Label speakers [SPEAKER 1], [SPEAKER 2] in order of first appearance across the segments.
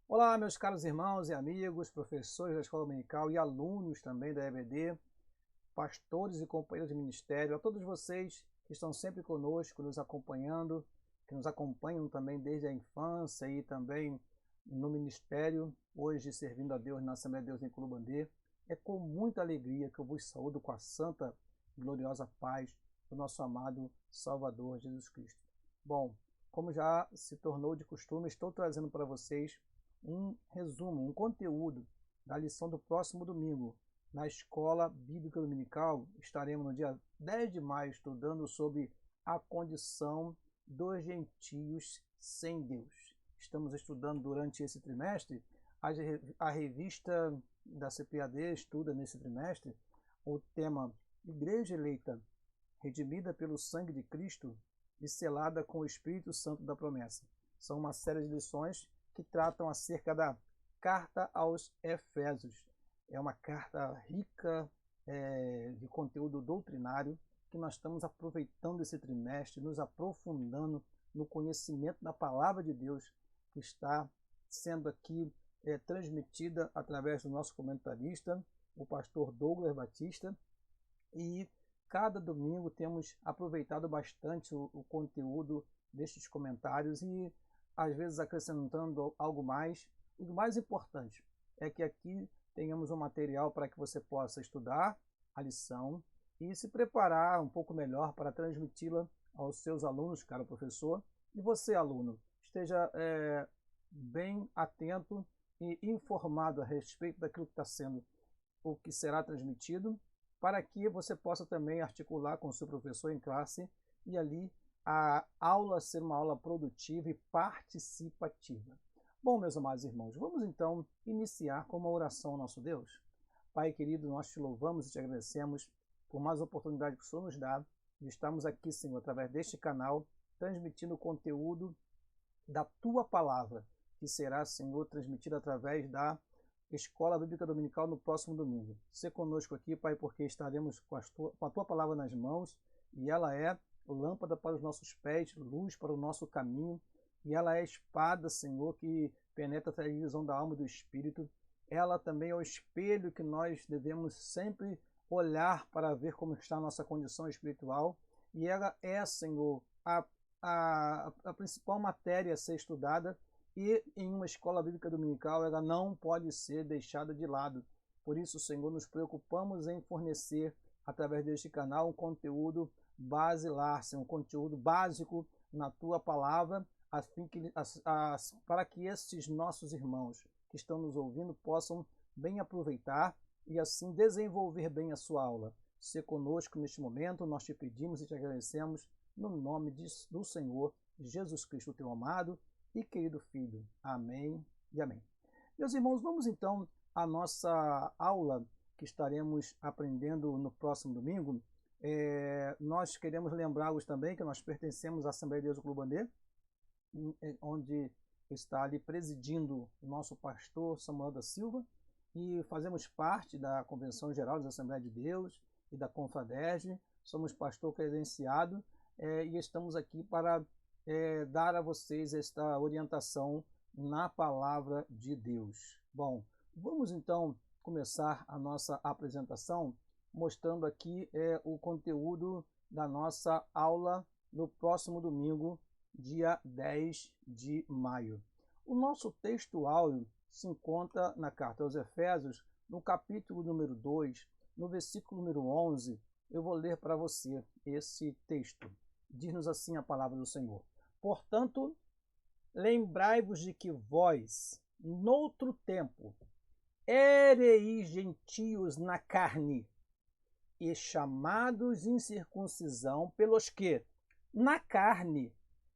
[SPEAKER 1] Olá, meus caros irmãos e amigos, professores da Escola Dominical e alunos também da EBD, pastores e companheiros de ministério, a todos vocês que estão sempre conosco, nos acompanhando, que nos acompanham também desde a infância e também no ministério, hoje servindo a Deus na Assembleia de Deus em Culubandê. É com muita alegria que eu vos saúdo com a santa e gloriosa paz do nosso amado Salvador Jesus Cristo. Bom, como já se tornou de costume, estou trazendo para vocês um resumo, um conteúdo da lição do próximo domingo. Na Escola Bíblica Dominical, estaremos no dia 10 de maio estudando sobre a condição dos gentios sem Deus. Estamos estudando durante esse trimestre, a revista da CPAD estuda nesse trimestre o tema Igreja Eleita, redimida pelo sangue de Cristo e selada com o Espírito Santo da promessa. São uma série de lições que tratam acerca da Carta aos Efésios. É uma carta rica de conteúdo doutrinário que nós estamos aproveitando esse trimestre, nos aprofundando no conhecimento da Palavra de Deus que está sendo aqui transmitida através do nosso comentarista, o pastor Douglas Batista, e cada domingo temos aproveitado bastante o conteúdo destes comentários e às vezes acrescentando algo mais. O mais importante é que aqui tenhamos um material para que você possa estudar a lição e se preparar um pouco melhor para transmiti-la aos seus alunos, caro professor. E você, aluno, esteja bem atento e informado a respeito daquilo que está sendo, o que será transmitido, para que você possa também articular com o seu professor em classe e ali a aula ser uma aula produtiva e participativa. Bom, meus amados irmãos, vamos então iniciar com uma oração ao nosso Deus. Pai querido, nós te louvamos e te agradecemos por mais oportunidade que o Senhor nos dá de estarmos aqui, Senhor, através deste canal, transmitindo o conteúdo da Tua Palavra, que será, Senhor, transmitido através da Escola Bíblica Dominical no próximo domingo. Se conosco aqui, Pai, porque estaremos com a Tua Palavra nas mãos e ela é lâmpada para os nossos pés, luz para o nosso caminho, e ela é a espada, Senhor, que penetra a divisão da alma e do espírito. Ela também é o espelho que nós devemos sempre olhar para ver como está a nossa condição espiritual, e ela é, Senhor, a principal matéria a ser estudada, e em uma escola bíblica dominical ela não pode ser deixada de lado. Por isso, Senhor, nos preocupamos em fornecer, através deste canal, um conteúdo basilar, um conteúdo básico na Tua Palavra, para que esses nossos irmãos que estão nos ouvindo possam bem aproveitar e assim desenvolver bem a sua aula. Se conosco neste momento, nós te pedimos e te agradecemos no nome do Senhor Jesus Cristo, teu amado e querido Filho. Amém e amém. Meus irmãos, vamos então à nossa aula que estaremos aprendendo no próximo domingo. Nós queremos lembrá-los também que nós pertencemos à Assembleia de Deus do Culubandê, onde está ali presidindo o nosso pastor Samuel da Silva, e fazemos parte da Convenção Geral da Assembleia de Deus e da Confraderge. Somos pastor credenciado e estamos aqui para dar a vocês esta orientação na Palavra de Deus. Bom, vamos então começar a nossa apresentação mostrando aqui o conteúdo da nossa aula no próximo domingo, dia 10 de maio. O nosso texto áureo se encontra na Carta aos Efésios, no capítulo número 2, no versículo número 11. Eu vou ler para você esse texto. Diz-nos assim a palavra do Senhor. Portanto, lembrai-vos de que vós, noutro tempo, éreis gentios na carne, e chamados incircuncisão pelos que, na carne,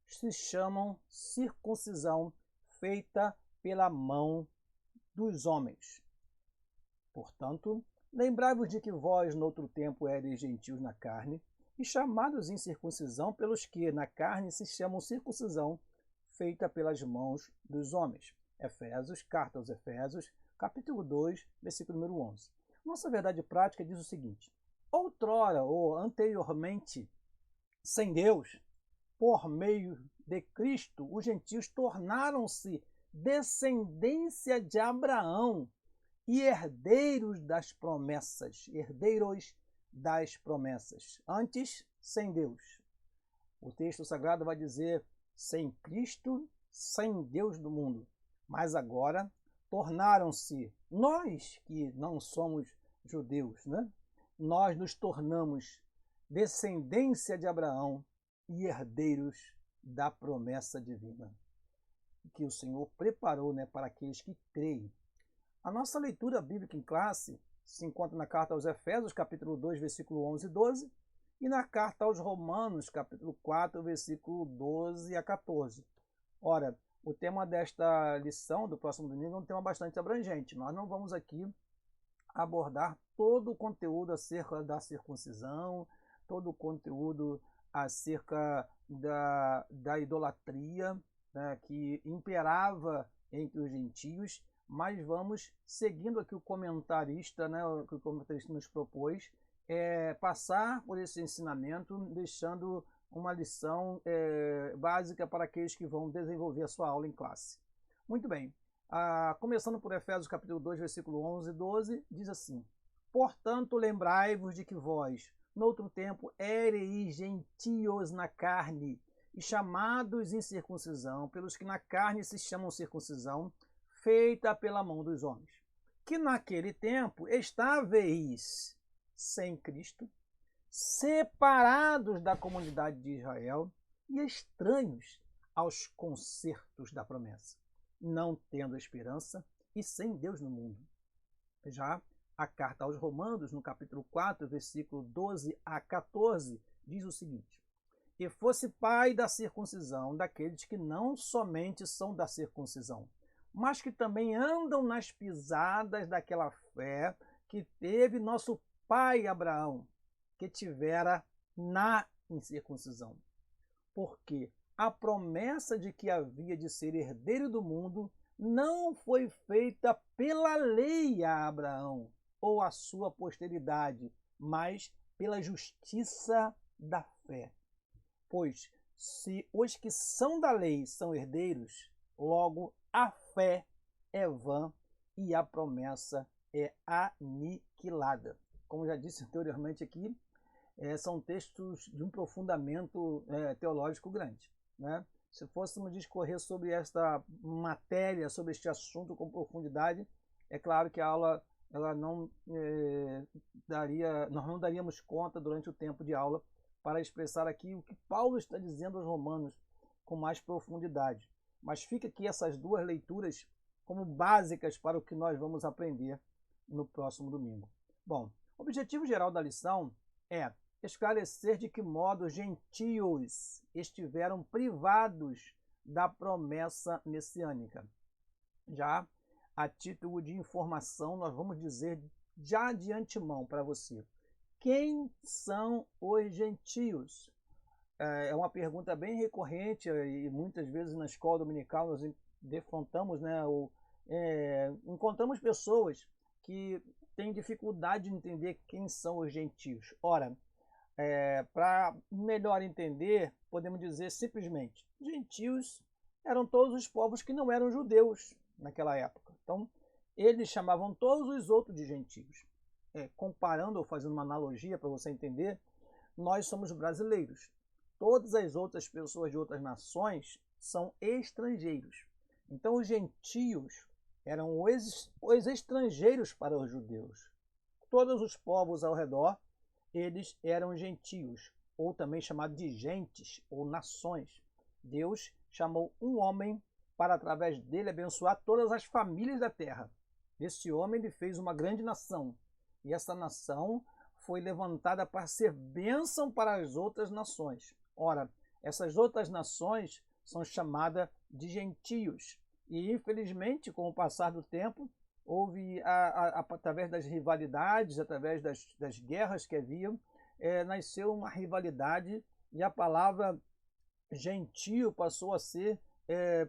[SPEAKER 1] se chamam circuncisão feita pela mão dos homens. Portanto, lembrai-vos de que vós, noutro tempo, éreis gentios na carne, e chamados incircuncisão pelos que, na carne, se chamam circuncisão feita pelas mãos dos homens. Efésios, Carta aos Efésios, capítulo 2, versículo número 11. Nossa verdade prática diz o seguinte: outrora ou anteriormente, sem Deus, por meio de Cristo, os gentios tornaram-se descendência de Abraão e herdeiros das promessas. Herdeiros das promessas. Antes, sem Deus. O texto sagrado vai dizer sem Cristo, sem Deus do mundo. Mas agora tornaram-se, nós que não somos judeus, né? Nós nos tornamos descendência de Abraão e herdeiros da promessa divina que o Senhor preparou, né, para aqueles que creem. A nossa leitura bíblica em classe se encontra na carta aos Efésios, capítulo 2, versículo 11 e 12, e na carta aos Romanos, capítulo 4, versículo 12 a 14. Ora, o tema desta lição, do próximo domingo, é um tema bastante abrangente. Nós não vamos aqui abordar todo o conteúdo acerca da circuncisão, todo o conteúdo acerca da idolatria, né, que imperava entre os gentios, mas vamos seguindo aqui o comentarista, né, o que o comentarista nos propôs, passar por esse ensinamento, deixando uma lição básica para aqueles que vão desenvolver a sua aula em classe. Muito bem, começando por Efésios capítulo 2, versículo 11 e 12, diz assim: Portanto, lembrai-vos de que vós, noutro tempo, éreis gentios na carne, e chamados em circuncisão, pelos que na carne se chamam circuncisão, feita pela mão dos homens. Que naquele tempo estáveis sem Cristo, separados da comunidade de Israel e estranhos aos concertos da promessa, não tendo esperança e sem Deus no mundo. Já a carta aos Romanos, no capítulo 4, versículo 12 a 14, diz o seguinte: E fosse pai da circuncisão daqueles que não somente são da circuncisão, mas que também andam nas pisadas daquela fé que teve nosso pai Abraão, que tivera na incircuncisão. Porque a promessa de que havia de ser herdeiro do mundo não foi feita pela lei a Abraão ou a sua posteridade, mas pela justiça da fé. Pois, se os que são da lei são herdeiros, logo a fé é vã e a promessa é aniquilada. Como já disse anteriormente aqui, são textos de um aprofundamento teológico grande, né? Se fôssemos discorrer sobre esta matéria, sobre este assunto com profundidade, é claro que a aula nós não daríamos conta durante o tempo de aula para expressar aqui o que Paulo está dizendo aos Romanos com mais profundidade. Mas fica aqui essas duas leituras como básicas para o que nós vamos aprender no próximo domingo. Bom, o objetivo geral da lição é esclarecer de que modo os gentios estiveram privados da promessa messiânica. Já a título de informação, nós vamos dizer já de antemão para você: quem são os gentios? É uma pergunta bem recorrente e muitas vezes na escola dominical nós defrontamos, né, encontramos pessoas que têm dificuldade de entender quem são os gentios. Ora, para melhor entender, podemos dizer simplesmente: gentios eram todos os povos que não eram judeus naquela época. Então, eles chamavam todos os outros de gentios. Comparando ou fazendo uma analogia para você entender, nós somos brasileiros. Todas as outras pessoas de outras nações são estrangeiros. Então, os gentios eram os estrangeiros para os judeus. Todos os povos ao redor, eles eram gentios, ou também chamados de gentes ou nações. Deus chamou um homem para, através dele, abençoar todas as famílias da terra. Esse homem ele fez uma grande nação, e essa nação foi levantada para ser bênção para as outras nações. Ora, essas outras nações são chamadas de gentios. E, infelizmente, com o passar do tempo, houve, através das rivalidades, através das guerras que haviam, nasceu uma rivalidade e a palavra gentio passou a ser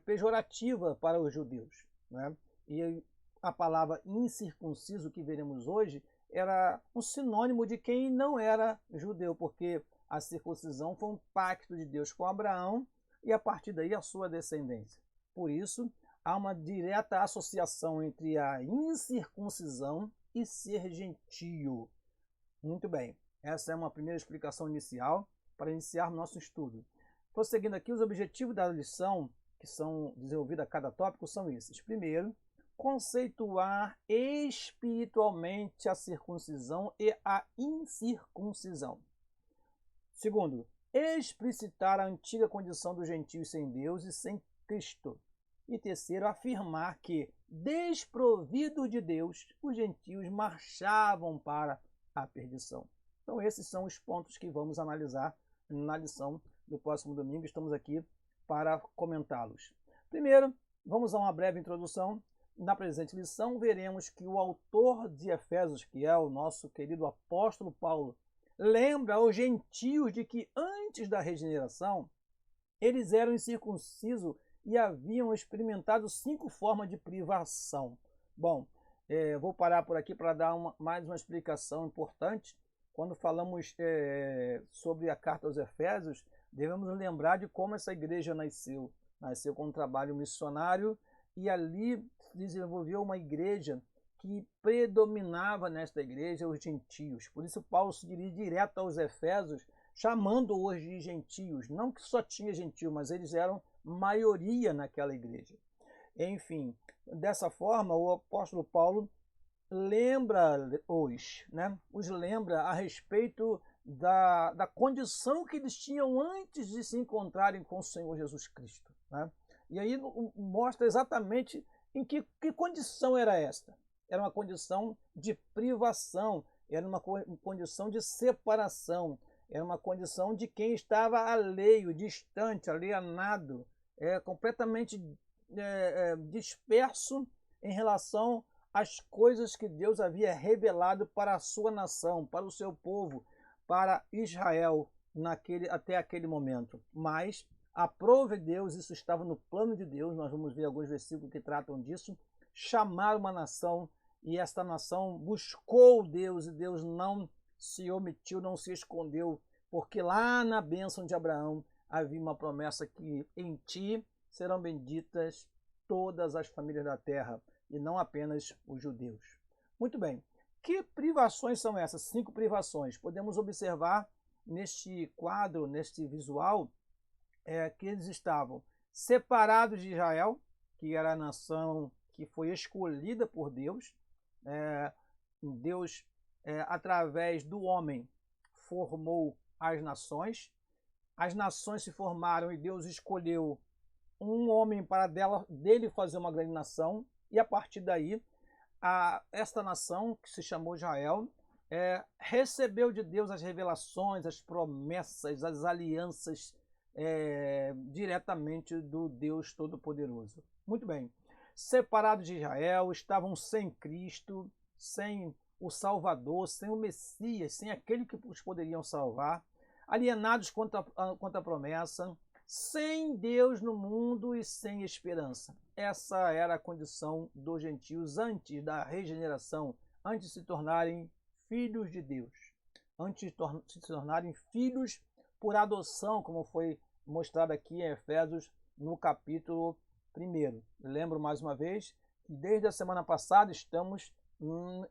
[SPEAKER 1] pejorativa para os judeus, né? E a palavra incircunciso, que veremos hoje, era um sinônimo de quem não era judeu, porque a circuncisão foi um pacto de Deus com Abraão e a partir daí a sua descendência. Por isso, há uma direta associação entre a incircuncisão e ser gentio. Muito bem, essa é uma primeira explicação inicial para iniciar nosso estudo. Prosseguindo aqui, os objetivos da lição, que são desenvolvidos a cada tópico, são esses. Primeiro, conceituar espiritualmente a circuncisão e a incircuncisão. Segundo, explicitar a antiga condição dos gentios sem Deus e sem Cristo. E terceiro, afirmar que, desprovido de Deus, os gentios marchavam para a perdição. Então esses são os pontos que vamos analisar na lição do próximo domingo. Estamos aqui para comentá-los. Primeiro, vamos a uma breve introdução. Na presente lição, veremos que o autor de Efésios, que é o nosso querido apóstolo Paulo, lembra aos gentios de que antes da regeneração, eles eram incircuncisos e haviam experimentado 5 formas de privação. Bom, vou parar por aqui para dar mais uma explicação importante. Quando falamos sobre a carta aos Efésios, devemos lembrar de como essa igreja nasceu. Nasceu com um trabalho missionário e ali desenvolveu uma igreja que predominava nesta igreja os gentios. Por isso Paulo se dirige direto aos Efésios, chamando-os de gentios. Não que só tinha gentio, mas eles eram maioria naquela igreja. Enfim, dessa forma, o apóstolo Paulo os lembra a respeito da condição que eles tinham antes de se encontrarem com o Senhor Jesus Cristo. Né? E aí mostra exatamente em que condição era esta. Era uma condição de privação, era uma condição de separação, era uma condição de quem estava alheio, distante, alienado, completamente disperso em relação às coisas que Deus havia revelado para a sua nação, para o seu povo, para Israel até aquele momento. Mas aprove Deus, isso estava no plano de Deus, nós vamos ver alguns versículos que tratam disso, chamar uma nação, e esta nação buscou Deus, e Deus não se omitiu, não se escondeu, porque lá na bênção de Abraão havia uma promessa que em ti serão benditas todas as famílias da terra, e não apenas os judeus. Muito bem, que privações são essas? 5 privações. Podemos observar neste quadro, neste visual, que eles estavam separados de Israel, que era a nação que foi escolhida por Deus. Deus, através do homem, formou as nações se formaram e Deus escolheu um homem para dele fazer uma grande nação, e a partir daí, esta nação, que se chamou Israel, recebeu de Deus as revelações, as promessas, as alianças diretamente do Deus Todo-Poderoso. Muito bem. Separados de Israel, estavam sem Cristo, sem o Salvador, sem o Messias, sem aquele que os poderiam salvar, alienados contra a promessa, sem Deus no mundo e sem esperança. Essa era a condição dos gentios antes da regeneração, antes de se tornarem filhos de Deus, antes de se tornarem filhos por adoção, como foi mostrado aqui em Efésios no capítulo 1. Lembro mais uma vez que desde a semana passada estamos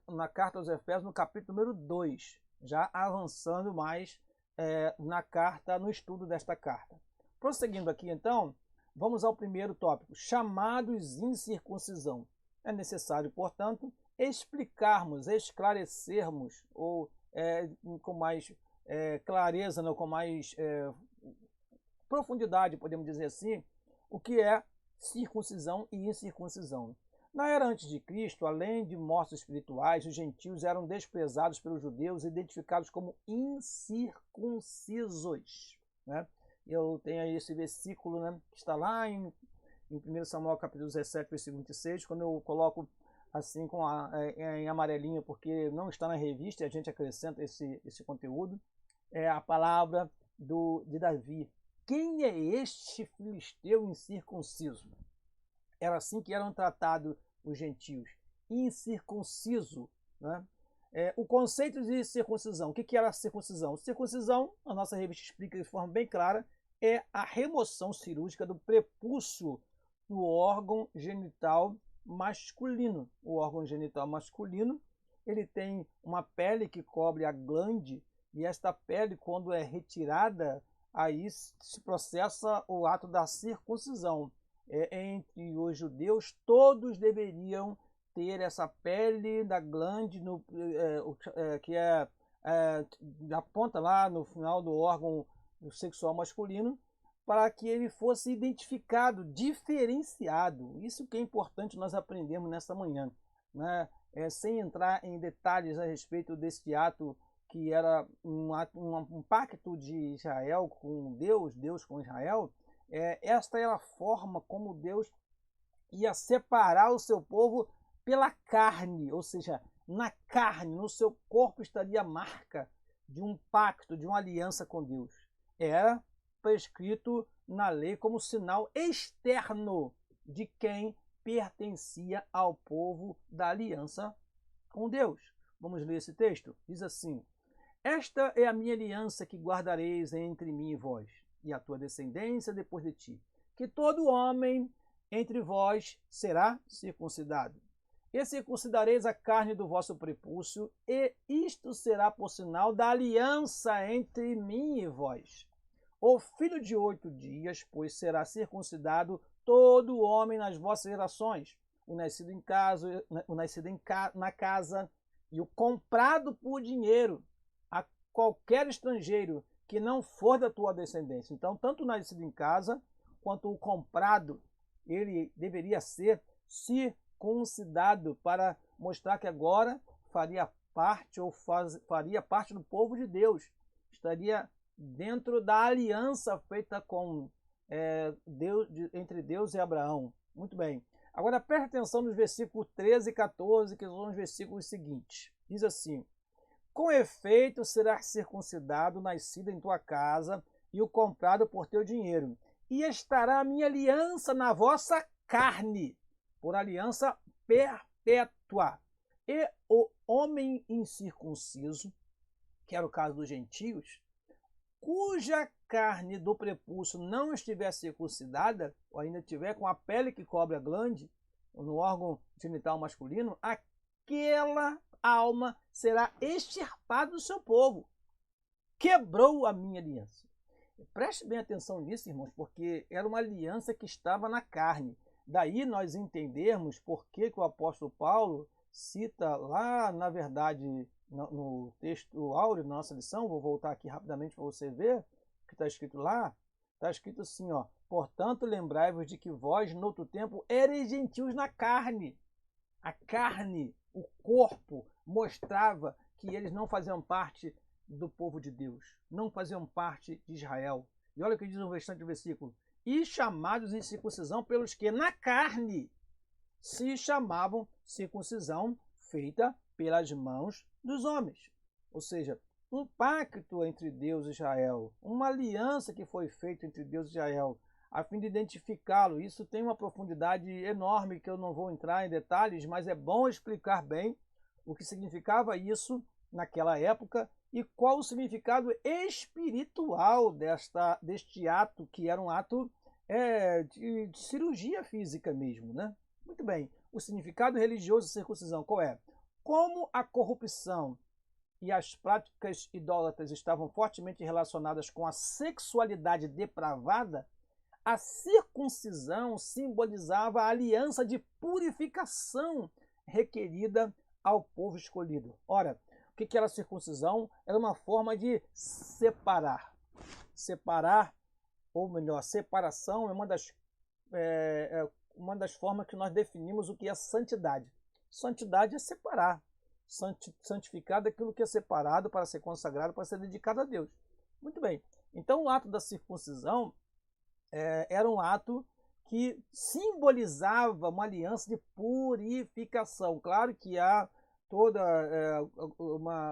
[SPEAKER 1] na carta aos Efésios no capítulo número 2, já avançando mais no estudo desta carta. Prosseguindo aqui então, vamos ao primeiro tópico, chamados incircuncisão. É necessário, portanto, explicarmos, esclarecermos, ou com mais clareza, não, com mais profundidade, podemos dizer assim, o que é circuncisão e incircuncisão. Na era antes de Cristo, além de mortos espirituais, os gentios eram desprezados pelos judeus, identificados como incircuncisos. Né? Eu tenho aí esse versículo, né, que está lá em 1 Samuel capítulo 17, versículo 26, quando eu coloco assim em amarelinho, porque não está na revista, e a gente acrescenta esse conteúdo, é a palavra de Davi. Quem é este filisteu incircunciso? Era assim que eram tratados os gentios, incircunciso. Né? O conceito de circuncisão, o que era a circuncisão? Circuncisão, a nossa revista explica de forma bem clara, é a remoção cirúrgica do prepúcio no órgão genital masculino. O órgão genital masculino, ele tem uma pele que cobre a glande, e esta pele, quando é retirada, aí se processa o ato da circuncisão. Entre os judeus, todos deveriam ter essa pele da glande que aponta lá no final do órgão sexual masculino, para que ele fosse identificado, diferenciado. Isso que é importante nós aprendemos nessa manhã, né? Sem entrar em detalhes a respeito desse ato que era um pacto de Israel com Deus, Deus com Israel. Esta era a forma como Deus ia separar o seu povo pela carne, ou seja, na carne, no seu corpo estaria a marca de um pacto, de uma aliança com Deus. Era prescrito na lei como sinal externo de quem pertencia ao povo da aliança com Deus. Vamos ler esse texto? Diz assim: esta é a minha aliança que guardareis entre mim e vós, e a tua descendência depois de ti, que todo homem entre vós será circuncidado. E circuncidareis a carne do vosso prepúcio, e isto será por sinal da aliança entre mim e vós. O filho de 8 dias, pois, será circuncidado todo homem nas vossas gerações, o nascido em casa, na casa, e o comprado por dinheiro, a qualquer estrangeiro que não for da tua descendência. Então, tanto o nascido em casa, quanto o comprado, ele deveria ser circuncidado para mostrar que agora faria parte do povo de Deus, estaria dentro da aliança feita com Deus, entre Deus e Abraão. Muito bem. Agora preste atenção nos versículos 13 e 14, que são os versículos seguintes. Diz assim: com efeito será circuncidado o nascido em tua casa e o comprado por teu dinheiro, e estará a minha aliança na vossa carne, por aliança perpétua. E o homem incircunciso, que era o caso dos gentios, cuja carne do prepúcio não estiver circuncidada, ou ainda estiver com a pele que cobre a glande, no órgão genital masculino, aquela alma será extirpada do seu povo. Quebrou a minha aliança. Preste bem atenção nisso, irmãos, porque era uma aliança que estava na carne. Daí nós entendermos por que o apóstolo Paulo cita lá, na verdade, no texto áureo da nossa lição, vou voltar aqui rapidamente para você ver o que está escrito lá. Está escrito assim, ó: portanto, lembrai-vos de que vós, no outro tempo, ereis gentios na carne. A carne, o corpo, mostrava que eles não faziam parte do povo de Deus, não faziam parte de Israel. E olha o que diz o restante do versículo: e chamados em circuncisão pelos que na carne se chamavam circuncisão feita pelas mãos dos homens. Ou seja, um pacto entre Deus e Israel, uma aliança que foi feita entre Deus e Israel, a fim de identificá-lo. Isso tem uma profundidade enorme que eu não vou entrar em detalhes, mas é bom explicar bem o que significava isso naquela época e qual o significado espiritual deste ato, que era um ato de cirurgia física mesmo, né? Muito bem, o significado religioso da circuncisão qual é? Como a corrupção e as práticas idólatras estavam fortemente relacionadas com a sexualidade depravada, a circuncisão simbolizava a aliança de purificação requerida ao povo escolhido. Ora, o que era a circuncisão? Era uma forma de separar. Separar, ou melhor, separação é uma das formas que nós definimos o que é santidade. Santidade é separar. Santificado é aquilo que é separado para ser consagrado, para ser dedicado a Deus. Muito bem. Então o ato da circuncisão era um ato que simbolizava uma aliança de purificação. Claro que há toda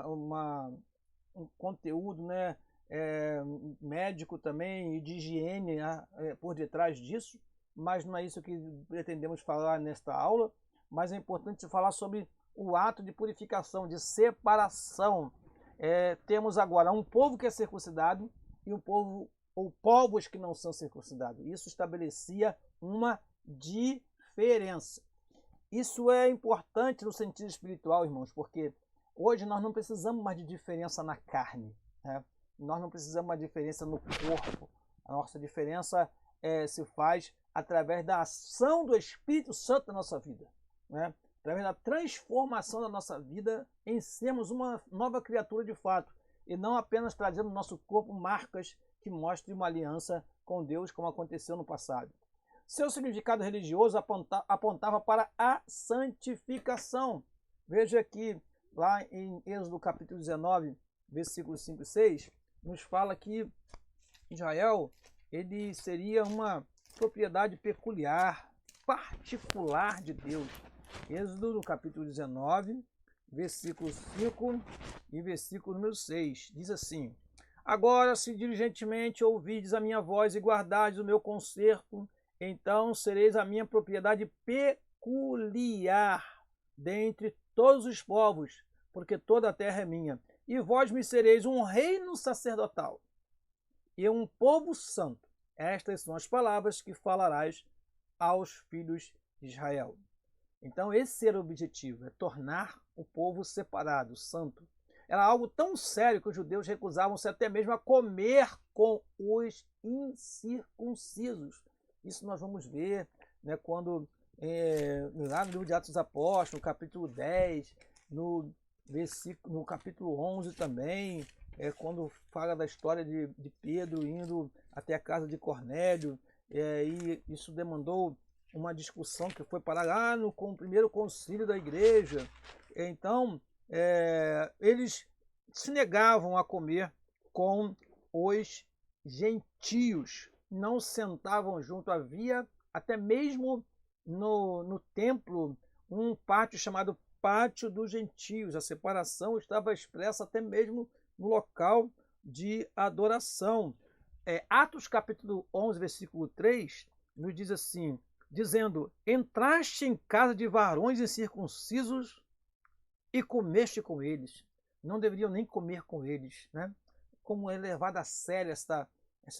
[SPEAKER 1] um conteúdo, né, médico também e de higiene por detrás disso, mas não é isso que pretendemos falar nesta aula. Mas é importante falar sobre o ato de purificação, de separação. Temos agora um povo que é circuncidado e um povo ou povos que não são circuncidados. Isso estabelecia uma diferença. Isso é importante no sentido espiritual, irmãos, porque hoje nós não precisamos mais de diferença na carne, né? Nós não precisamos mais de diferença no corpo. A nossa diferença se faz através da ação do Espírito Santo na nossa vida, né? Através da transformação da nossa vida em sermos uma nova criatura de fato, e não apenas trazendo no nosso corpo marcas que mostrem uma aliança com Deus, como aconteceu no passado. Seu significado religioso apontava para a santificação. Veja aqui, lá em Êxodo capítulo 19, versículos 5 e 6, nos fala que Israel ele seria uma propriedade peculiar, particular de Deus. Êxodo no capítulo 19, versículo 5 e versículo número 6, diz assim: Agora, se diligentemente ouvides a minha voz e guardardes o meu conserto, então sereis a minha propriedade peculiar dentre todos os povos, porque toda a terra é minha. E vós me sereis um reino sacerdotal e um povo santo. Estas são as palavras que falarás aos filhos de Israel. Então esse era o objetivo, é tornar o povo separado, santo. Era algo tão sério que os judeus recusavam-se até mesmo a comer com os incircuncisos. Isso nós vamos ver, né, quando lá no livro de Atos dos Apóstolos, no capítulo 10, no capítulo 11 também, quando fala da história de Pedro indo até a casa de Cornélio, e isso demandou uma discussão que foi parar lá no primeiro concílio da igreja. Então, eles se negavam a comer com os gentios, não sentavam junto. Havia até mesmo no templo um pátio chamado Pátio dos Gentios. A separação estava expressa até mesmo no local de adoração. Atos capítulo 11, versículo 3, nos diz assim, dizendo: Entraste em casa de varões incircuncisos e comeste com eles. Não deveriam nem comer com eles, né? Como é levada a sério essa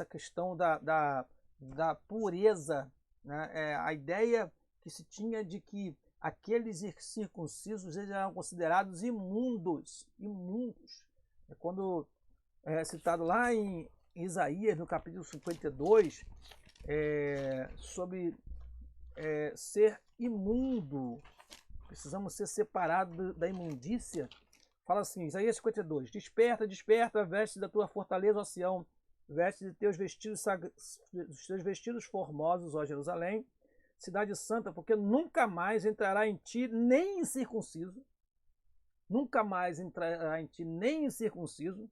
[SPEAKER 1] questão da pureza, né? A ideia que se tinha de que aqueles circuncisos eram considerados imundos. Quando citado lá em Isaías, no capítulo 52, sobre ser imundo, precisamos ser separados da imundícia. Fala assim, Isaías 52, Desperta, desperta, veste da tua fortaleza, ó Sião, veste de teus vestidos formosos, ó Jerusalém, cidade santa, porque nunca mais entrará em ti nem incircunciso, nunca mais entrará em ti nem incircunciso,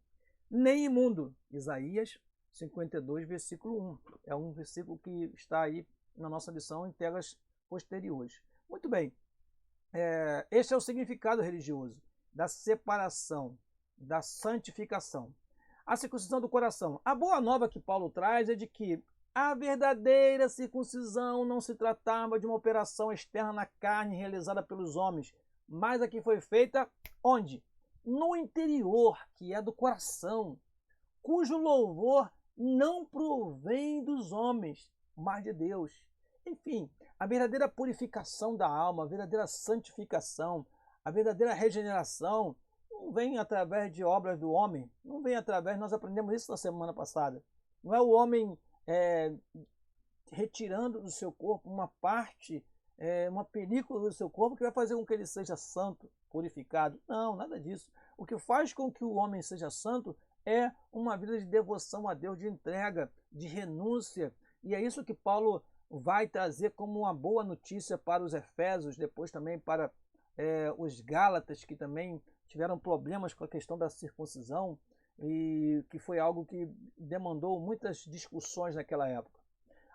[SPEAKER 1] nem imundo. Isaías 52, versículo 1. É um versículo que está aí na nossa lição em telas posteriores. Muito bem, este é o significado religioso da separação, da santificação. A circuncisão do coração. A boa nova que Paulo traz é de que a verdadeira circuncisão não se tratava de uma operação externa na carne realizada pelos homens, mas a que foi feita onde? No interior, que é do coração, cujo louvor não provém dos homens, mas de Deus. Enfim, a verdadeira purificação da alma, a verdadeira santificação, a verdadeira regeneração não vem através de obras do homem, não vem através, nós aprendemos isso na semana passada, não é o homem retirando do seu corpo uma parte, uma película do seu corpo que vai fazer com que ele seja santo, purificado. Não, nada disso. O que faz com que o homem seja santo é uma vida de devoção a Deus, de entrega, de renúncia. E é isso que Paulo vai trazer como uma boa notícia para os Efésios, depois também para os Gálatas, que também tiveram problemas com a questão da circuncisão, e que foi algo que demandou muitas discussões naquela época.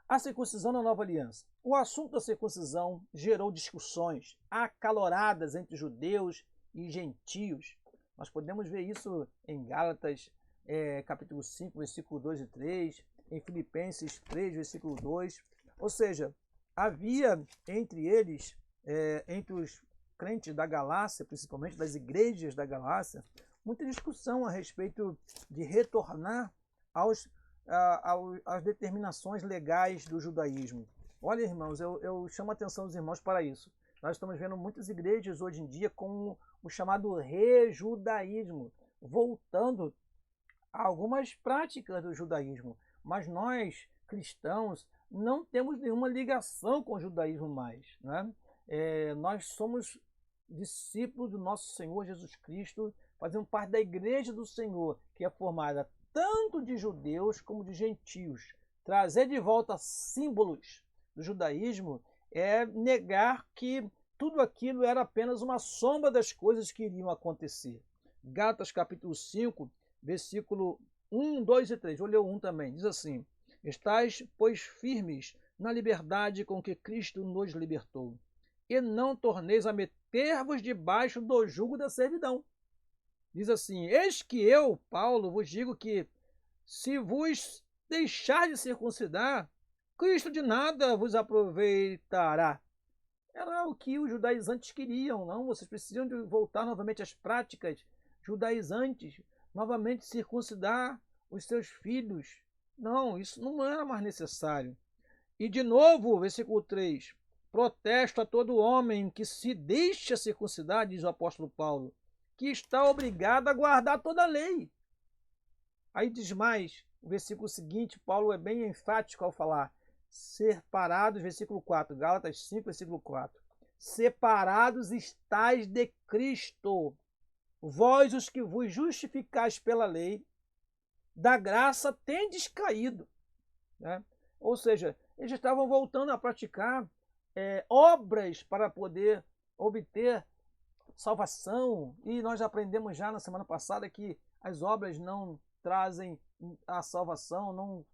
[SPEAKER 1] A circuncisão na nova aliança. O assunto da circuncisão gerou discussões acaloradas entre judeus e gentios. Nós podemos ver isso em Gálatas, capítulo 5, versículo 2 e 3, em Filipenses 3, versículo 2. Ou seja, havia entre eles, entre os crentes da Galácia, principalmente das igrejas da Galácia, muita discussão a respeito de retornar às determinações legais do judaísmo. Olha, irmãos, eu chamo a atenção dos irmãos para isso. Nós estamos vendo muitas igrejas hoje em dia com o chamado rejudaísmo, voltando a algumas práticas do judaísmo. Mas nós, cristãos, não temos nenhuma ligação com o judaísmo mais, né? Nós somos discípulos do nosso Senhor Jesus Cristo, fazemos parte da igreja do Senhor, que é formada tanto de judeus como de gentios. Trazer de volta símbolos do judaísmo é negar que tudo aquilo era apenas uma sombra das coisas que iriam acontecer. Gálatas capítulo 5, versículo 1, 2 e 3. Olha o 1 também. Diz assim: estais, pois, firmes na liberdade com que Cristo nos libertou, e não torneis a meter-vos debaixo do jugo da servidão. Diz assim: eis que eu, Paulo, vos digo que, se vos deixar de circuncidar, Cristo de nada vos aproveitará. Era o que os judaizantes queriam, não? Vocês precisam de voltar novamente às práticas judaizantes, novamente circuncidar os seus filhos. Não, isso não era mais necessário. E de novo, versículo 3, protesto a todo homem que se deixa circuncidar, diz o apóstolo Paulo, que está obrigado a guardar toda a lei. Aí diz mais, o versículo seguinte, Paulo é bem enfático ao falar: separados, versículo 4, Gálatas 5, versículo 4. Separados estais de Cristo, vós os que vos justificais pela lei, da graça tendes caído. Né? Ou seja, eles estavam voltando a praticar obras para poder obter salvação. E nós aprendemos já na semana passada que as obras não trazem a salvação,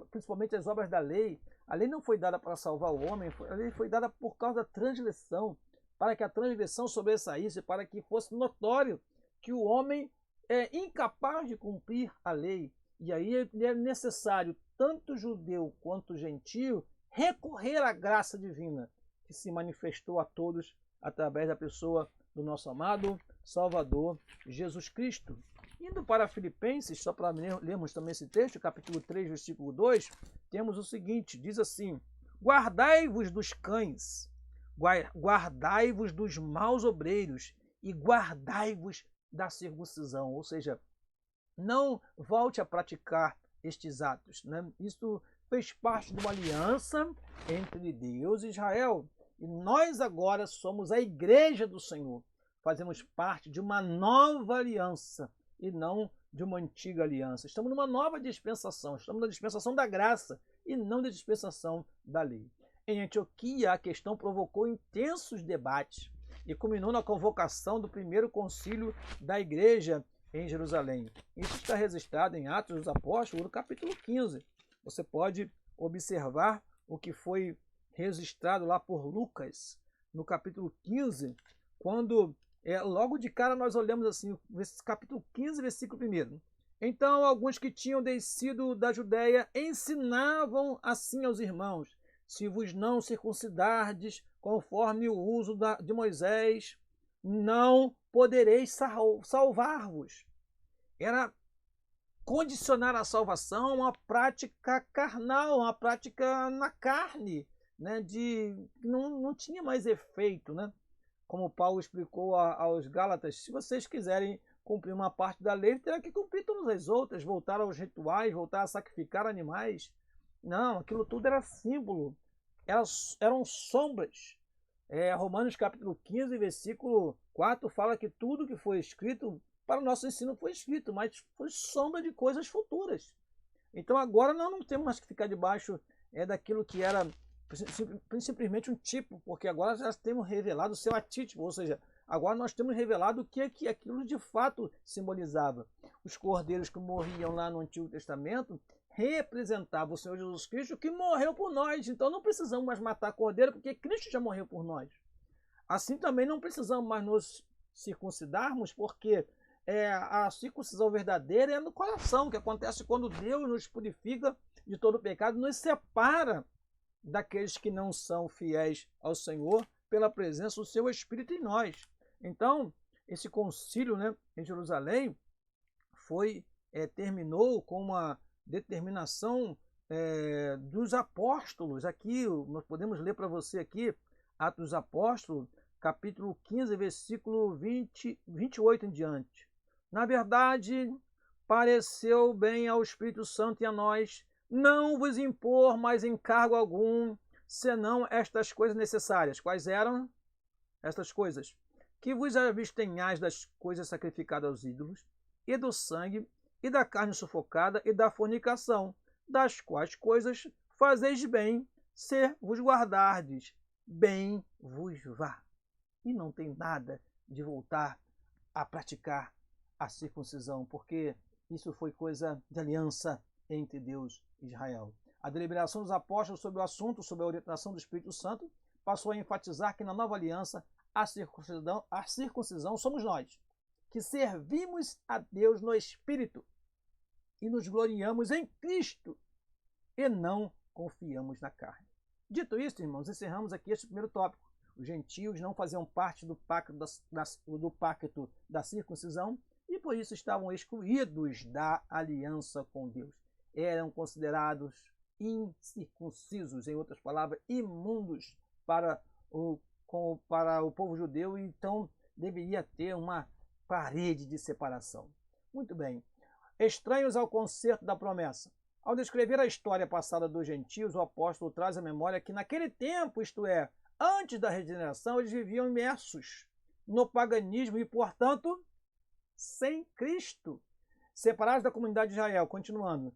[SPEAKER 1] principalmente as obras da lei. A lei não foi dada para salvar o homem, a lei foi dada por causa da transgressão, para que a transgressão sobressaísse, para que fosse notório que o homem é incapaz de cumprir a lei. E aí é necessário, tanto judeu quanto gentio, recorrer à graça divina, que se manifestou a todos através da pessoa do nosso amado Salvador Jesus Cristo. Indo para Filipenses, só para lermos também esse texto, capítulo 3, versículo 2, temos o seguinte, diz assim: guardai-vos dos cães, guardai-vos dos maus obreiros e guardai-vos da circuncisão. Ou seja, não volte a praticar estes atos. Né? Isso fez parte de uma aliança entre Deus e Israel. E nós agora somos a igreja do Senhor. Fazemos parte de uma nova aliança e não de uma antiga aliança. Estamos numa nova dispensação. Estamos na dispensação da graça e não da dispensação da lei. Em Antioquia, a questão provocou intensos debates e culminou na convocação do primeiro concílio da igreja em Jerusalém. Isso está registrado em Atos dos Apóstolos, no capítulo 15. Você pode observar o que foi registrado lá por Lucas, no capítulo 15, quando logo de cara nós olhamos assim, capítulo 15, versículo 1. Então, alguns que tinham descido da Judéia ensinavam assim aos irmãos: se vos não circuncidardes conforme o uso de Moisés, não podereis salvar-vos. Era condicionar a salvação a uma prática carnal, uma prática na carne, né? Não tinha mais efeito, né? Como Paulo explicou aos Gálatas: se vocês quiserem cumprir uma parte da lei, terá que cumprir todas as outras, voltar aos rituais, voltar a sacrificar animais. Não, aquilo tudo era símbolo, eram sombras. Romanos capítulo 15, versículo 4 fala que tudo que foi escrito para o nosso ensino foi escrito, mas foi sombra de coisas futuras. Então agora nós não temos mais que ficar debaixo daquilo que era simplesmente um tipo, porque agora já temos revelado o seu atítipo, ou seja, agora nós temos revelado o que aquilo de fato simbolizava. Os cordeiros que morriam lá no Antigo Testamento representavam o Senhor Jesus Cristo, que morreu por nós. Então não precisamos mais matar cordeiro, porque Cristo já morreu por nós. Assim também não precisamos mais nos circuncidarmos, porque a circuncisão verdadeira é no coração, que acontece quando Deus nos purifica de todo o pecado, nos separa daqueles que não são fiéis ao Senhor pela presença do seu Espírito em nós. Então, esse concílio, né, em Jerusalém terminou com uma determinação dos apóstolos. Aqui, nós podemos ler para você aqui, Atos dos Apóstolos, capítulo 15, versículo 28 em diante. Na verdade, pareceu bem ao Espírito Santo e a nós não vos impor mais encargo algum, senão estas coisas necessárias. Quais eram estas coisas? Que vos abstenhais das coisas sacrificadas aos ídolos, e do sangue, e da carne sufocada, e da fornicação, das quais coisas fazeis bem, se vos guardardes, bem vos vá. E não tem nada de voltar a praticar a circuncisão, porque isso foi coisa de aliança entre Deus e Israel. A deliberação dos apóstolos sobre o assunto, sob a orientação do Espírito Santo, passou a enfatizar que na nova aliança a circuncisão somos nós, que servimos a Deus no Espírito e nos gloriamos em Cristo e não confiamos na carne. Dito isso, irmãos, encerramos aqui este primeiro tópico. Os gentios não faziam parte do pacto da circuncisão e por isso estavam excluídos da aliança com Deus. Eram considerados incircuncisos, em outras palavras, imundos para o povo judeu, e então deveria ter uma parede de separação. Muito bem. Estranhos ao concerto da promessa. Ao descrever a história passada dos gentios, o apóstolo traz à memória que naquele tempo, isto é, antes da regeneração, eles viviam imersos no paganismo e, portanto, sem Cristo, separados da comunidade de Israel. Continuando,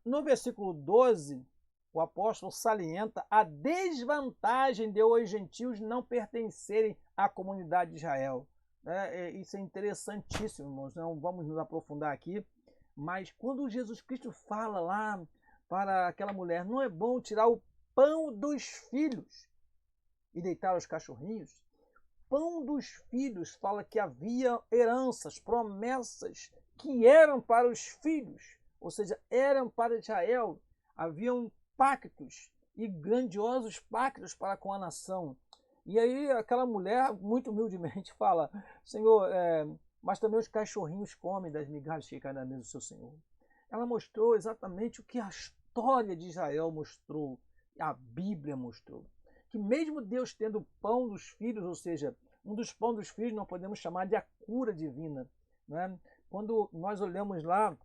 [SPEAKER 1] no versículo 12, o apóstolo salienta a desvantagem de os gentios não pertencerem à comunidade de Israel. Isso é interessantíssimo, irmãos. Não vamos nos aprofundar aqui, mas quando Jesus Cristo fala lá para aquela mulher, não é bom tirar o pão dos filhos e deitar aos cachorrinhos? Pão dos filhos fala que havia heranças, promessas que eram para os filhos, ou seja, eram para Israel. Haviam pactos e grandiosos pactos para com a nação. E aí aquela mulher, muito humildemente, fala: Senhor, mas também os cachorrinhos comem das migalhas que caem na mesa do seu Senhor. Ela mostrou exatamente o que a história de Israel mostrou, a Bíblia mostrou. Que mesmo Deus tendo o pão dos filhos, ou seja, um dos pães dos filhos nós podemos chamar de a cura divina. Né? Quando nós olhamos lá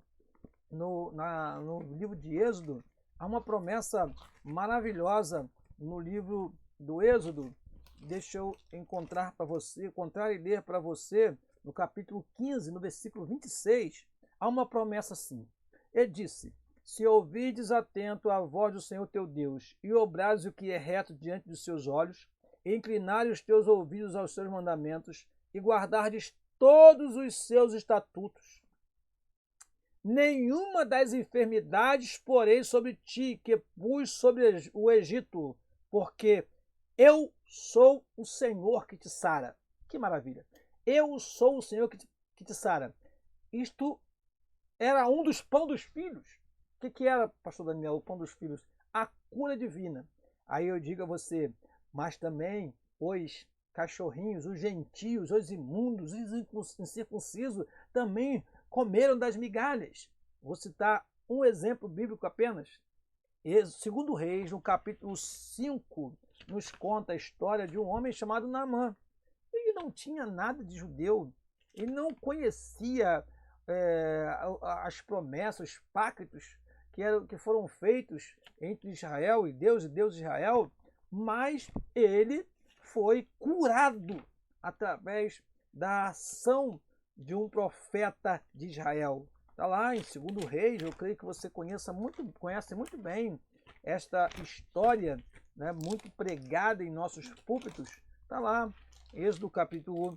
[SPEAKER 1] no livro de Êxodo, há uma promessa maravilhosa no livro do Êxodo. Deixa eu encontrar e ler para você, no capítulo 15, no versículo 26, há uma promessa assim. Ele disse: se ouvides atento à voz do Senhor teu Deus, e obrares o que é reto diante dos seus olhos, e inclinares os teus ouvidos aos seus mandamentos, e guardardes todos os seus estatutos, nenhuma das enfermidades porei sobre ti, que pus sobre o Egito, porque eu sou o Senhor que te sara. Que maravilha! Eu sou o Senhor que te sara. Isto era um dos pão dos filhos. O que era, pastor Daniel, o pão dos filhos? A cura divina. Aí eu digo a você, mas também os cachorrinhos, os gentios, os imundos, os incircuncisos, também comeram das migalhas. Vou citar um exemplo bíblico apenas. Segundo Reis, no capítulo 5, nos conta a história de um homem chamado Naamã. Ele não tinha nada de judeu, ele não conhecia as promessas, os pactos que foram feitos entre Israel e Deus de Israel, mas ele foi curado através da ação de um profeta de Israel. Está lá em 2 Reis, eu creio que você conhece muito bem esta história, né, muito pregada em nossos púlpitos. Está lá, Êxodo capítulo,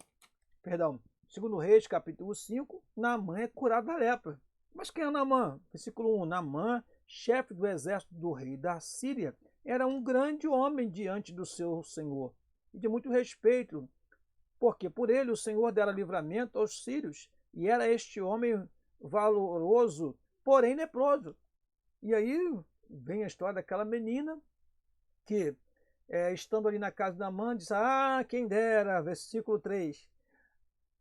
[SPEAKER 1] 2 Reis, capítulo 5, Naamã é curado da lepra. Mas quem é Naamã? Versículo 1, Naamã, chefe do exército do rei da Síria, era um grande homem diante do seu senhor, e de muito respeito, porque por ele o Senhor dera livramento aos sírios, e era este homem valoroso, porém leproso. E aí vem a história daquela menina que, estando ali na casa da Naamã, diz: quem dera, versículo 3,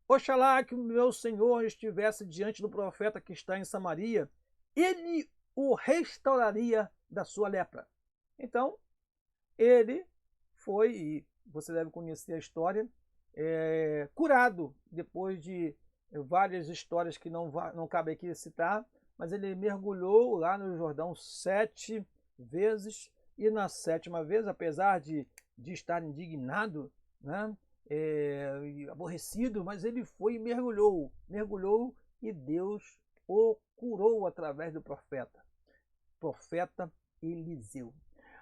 [SPEAKER 1] oxalá que o meu Senhor estivesse diante do profeta que está em Samaria, ele o restauraria da sua lepra. Então, ele foi, e você deve conhecer a história, curado depois de várias histórias que não cabe aqui citar, mas ele mergulhou lá no Jordão 7 vezes, e na 7ª vez, apesar de estar indignado, né, e aborrecido, mas ele foi e mergulhou, e Deus o curou através do profeta Eliseu.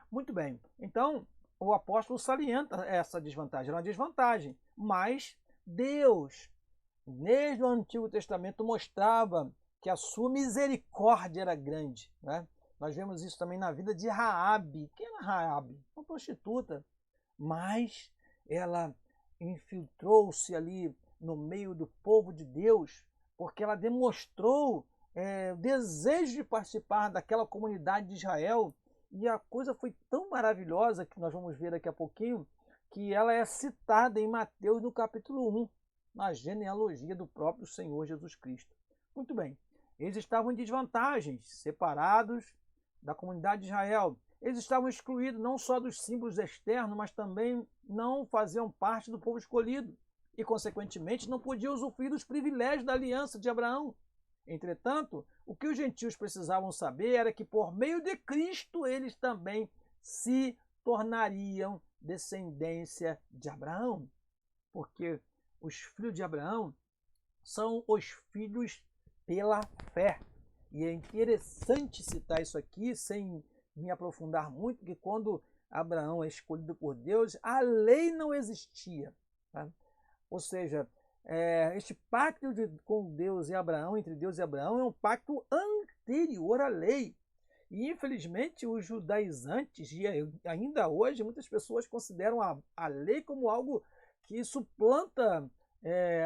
[SPEAKER 1] Muito bem, então o apóstolo salienta essa desvantagem, era uma desvantagem, mas Deus, desde o Antigo Testamento, mostrava que a sua misericórdia era grande, né? Nós vemos isso também na vida de Raabe. Quem era Raabe? Uma prostituta, mas ela infiltrou-se ali no meio do povo de Deus, porque ela demonstrou o desejo de participar daquela comunidade de Israel, e a coisa foi tão maravilhosa, que nós vamos ver daqui a pouquinho, que ela é citada em Mateus no capítulo 1, na genealogia do próprio Senhor Jesus Cristo. Muito bem, eles estavam em desvantagens, separados da comunidade de Israel. Eles estavam excluídos não só dos símbolos externos, mas também não faziam parte do povo escolhido e, consequentemente, não podiam usufruir dos privilégios da aliança de Abraão. Entretanto, o que os gentios precisavam saber era que, por meio de Cristo, eles também se tornariam descendência de Abraão. Porque os filhos de Abraão são os filhos pela fé. E é interessante citar isso aqui, sem me aprofundar muito, que quando Abraão é escolhido por Deus, a lei não existia. Tá? Ou seja, este pacto com Deus e Abraão, entre Deus e Abraão, é um pacto anterior à lei. E, infelizmente, os judaizantes, e ainda hoje, muitas pessoas consideram a lei como algo que suplanta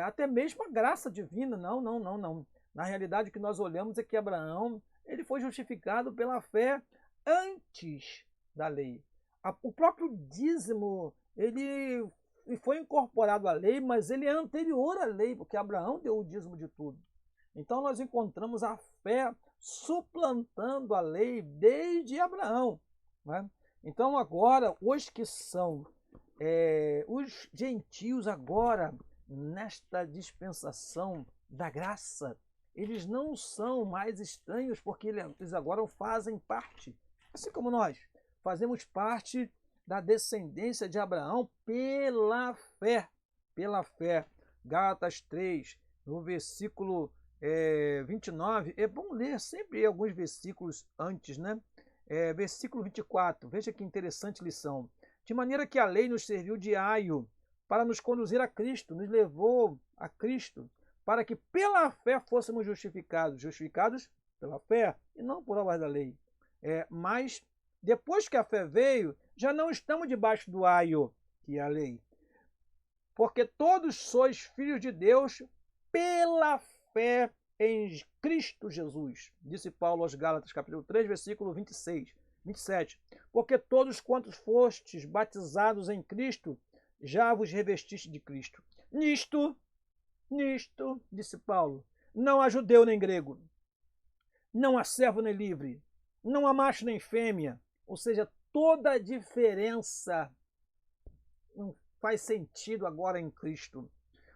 [SPEAKER 1] até mesmo a graça divina. Não, não, não, não. Na realidade, o que nós olhamos é que Abraão ele foi justificado pela fé antes da lei. O próprio dízimo, ele foi incorporado à lei, mas ele é anterior à lei, porque Abraão deu o dízimo de tudo. Então nós encontramos a fé suplantando a lei desde Abraão. Né? Então agora, os que são os gentios agora, nesta dispensação da graça, eles não são mais estranhos, porque eles agora fazem parte, assim como nós, fazemos parte da descendência de Abraão pela fé. Pela fé. Gálatas 3, no versículo 29, é bom ler sempre alguns versículos antes, né? Versículo 24, veja que interessante lição. De maneira que a lei nos serviu de aio para nos conduzir a Cristo, nos levou a Cristo, para que pela fé fôssemos justificados. Justificados pela fé e não por obras da lei. Mas depois que a fé veio, já não estamos debaixo do aio, que é a lei. Porque todos sois filhos de Deus pela fé em Cristo Jesus. Disse Paulo aos Gálatas, capítulo 3, versículo 27. Porque todos quantos fostes batizados em Cristo, já vos revestiste de Cristo. Nisto, disse Paulo, não há judeu nem grego, não há servo nem livre, não há macho nem fêmea, ou seja, toda a diferença não faz sentido agora em Cristo,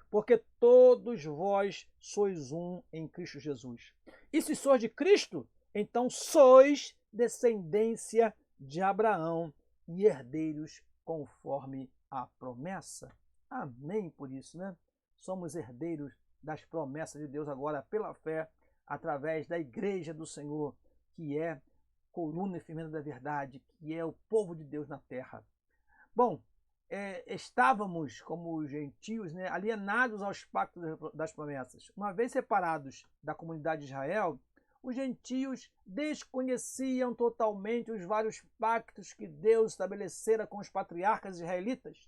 [SPEAKER 1] porque todos vós sois um em Cristo Jesus. E se sois de Cristo, então sois descendência de Abraão e herdeiros conforme a promessa. Amém por isso, né? Somos herdeiros das promessas de Deus agora pela fé, através da igreja do Senhor, que é coluna e firmeza da verdade, que é o povo de Deus na terra. Bom, estávamos, como os gentios, né, alienados aos pactos das promessas. Uma vez separados da comunidade de Israel, os gentios desconheciam totalmente os vários pactos que Deus estabelecera com os patriarcas israelitas.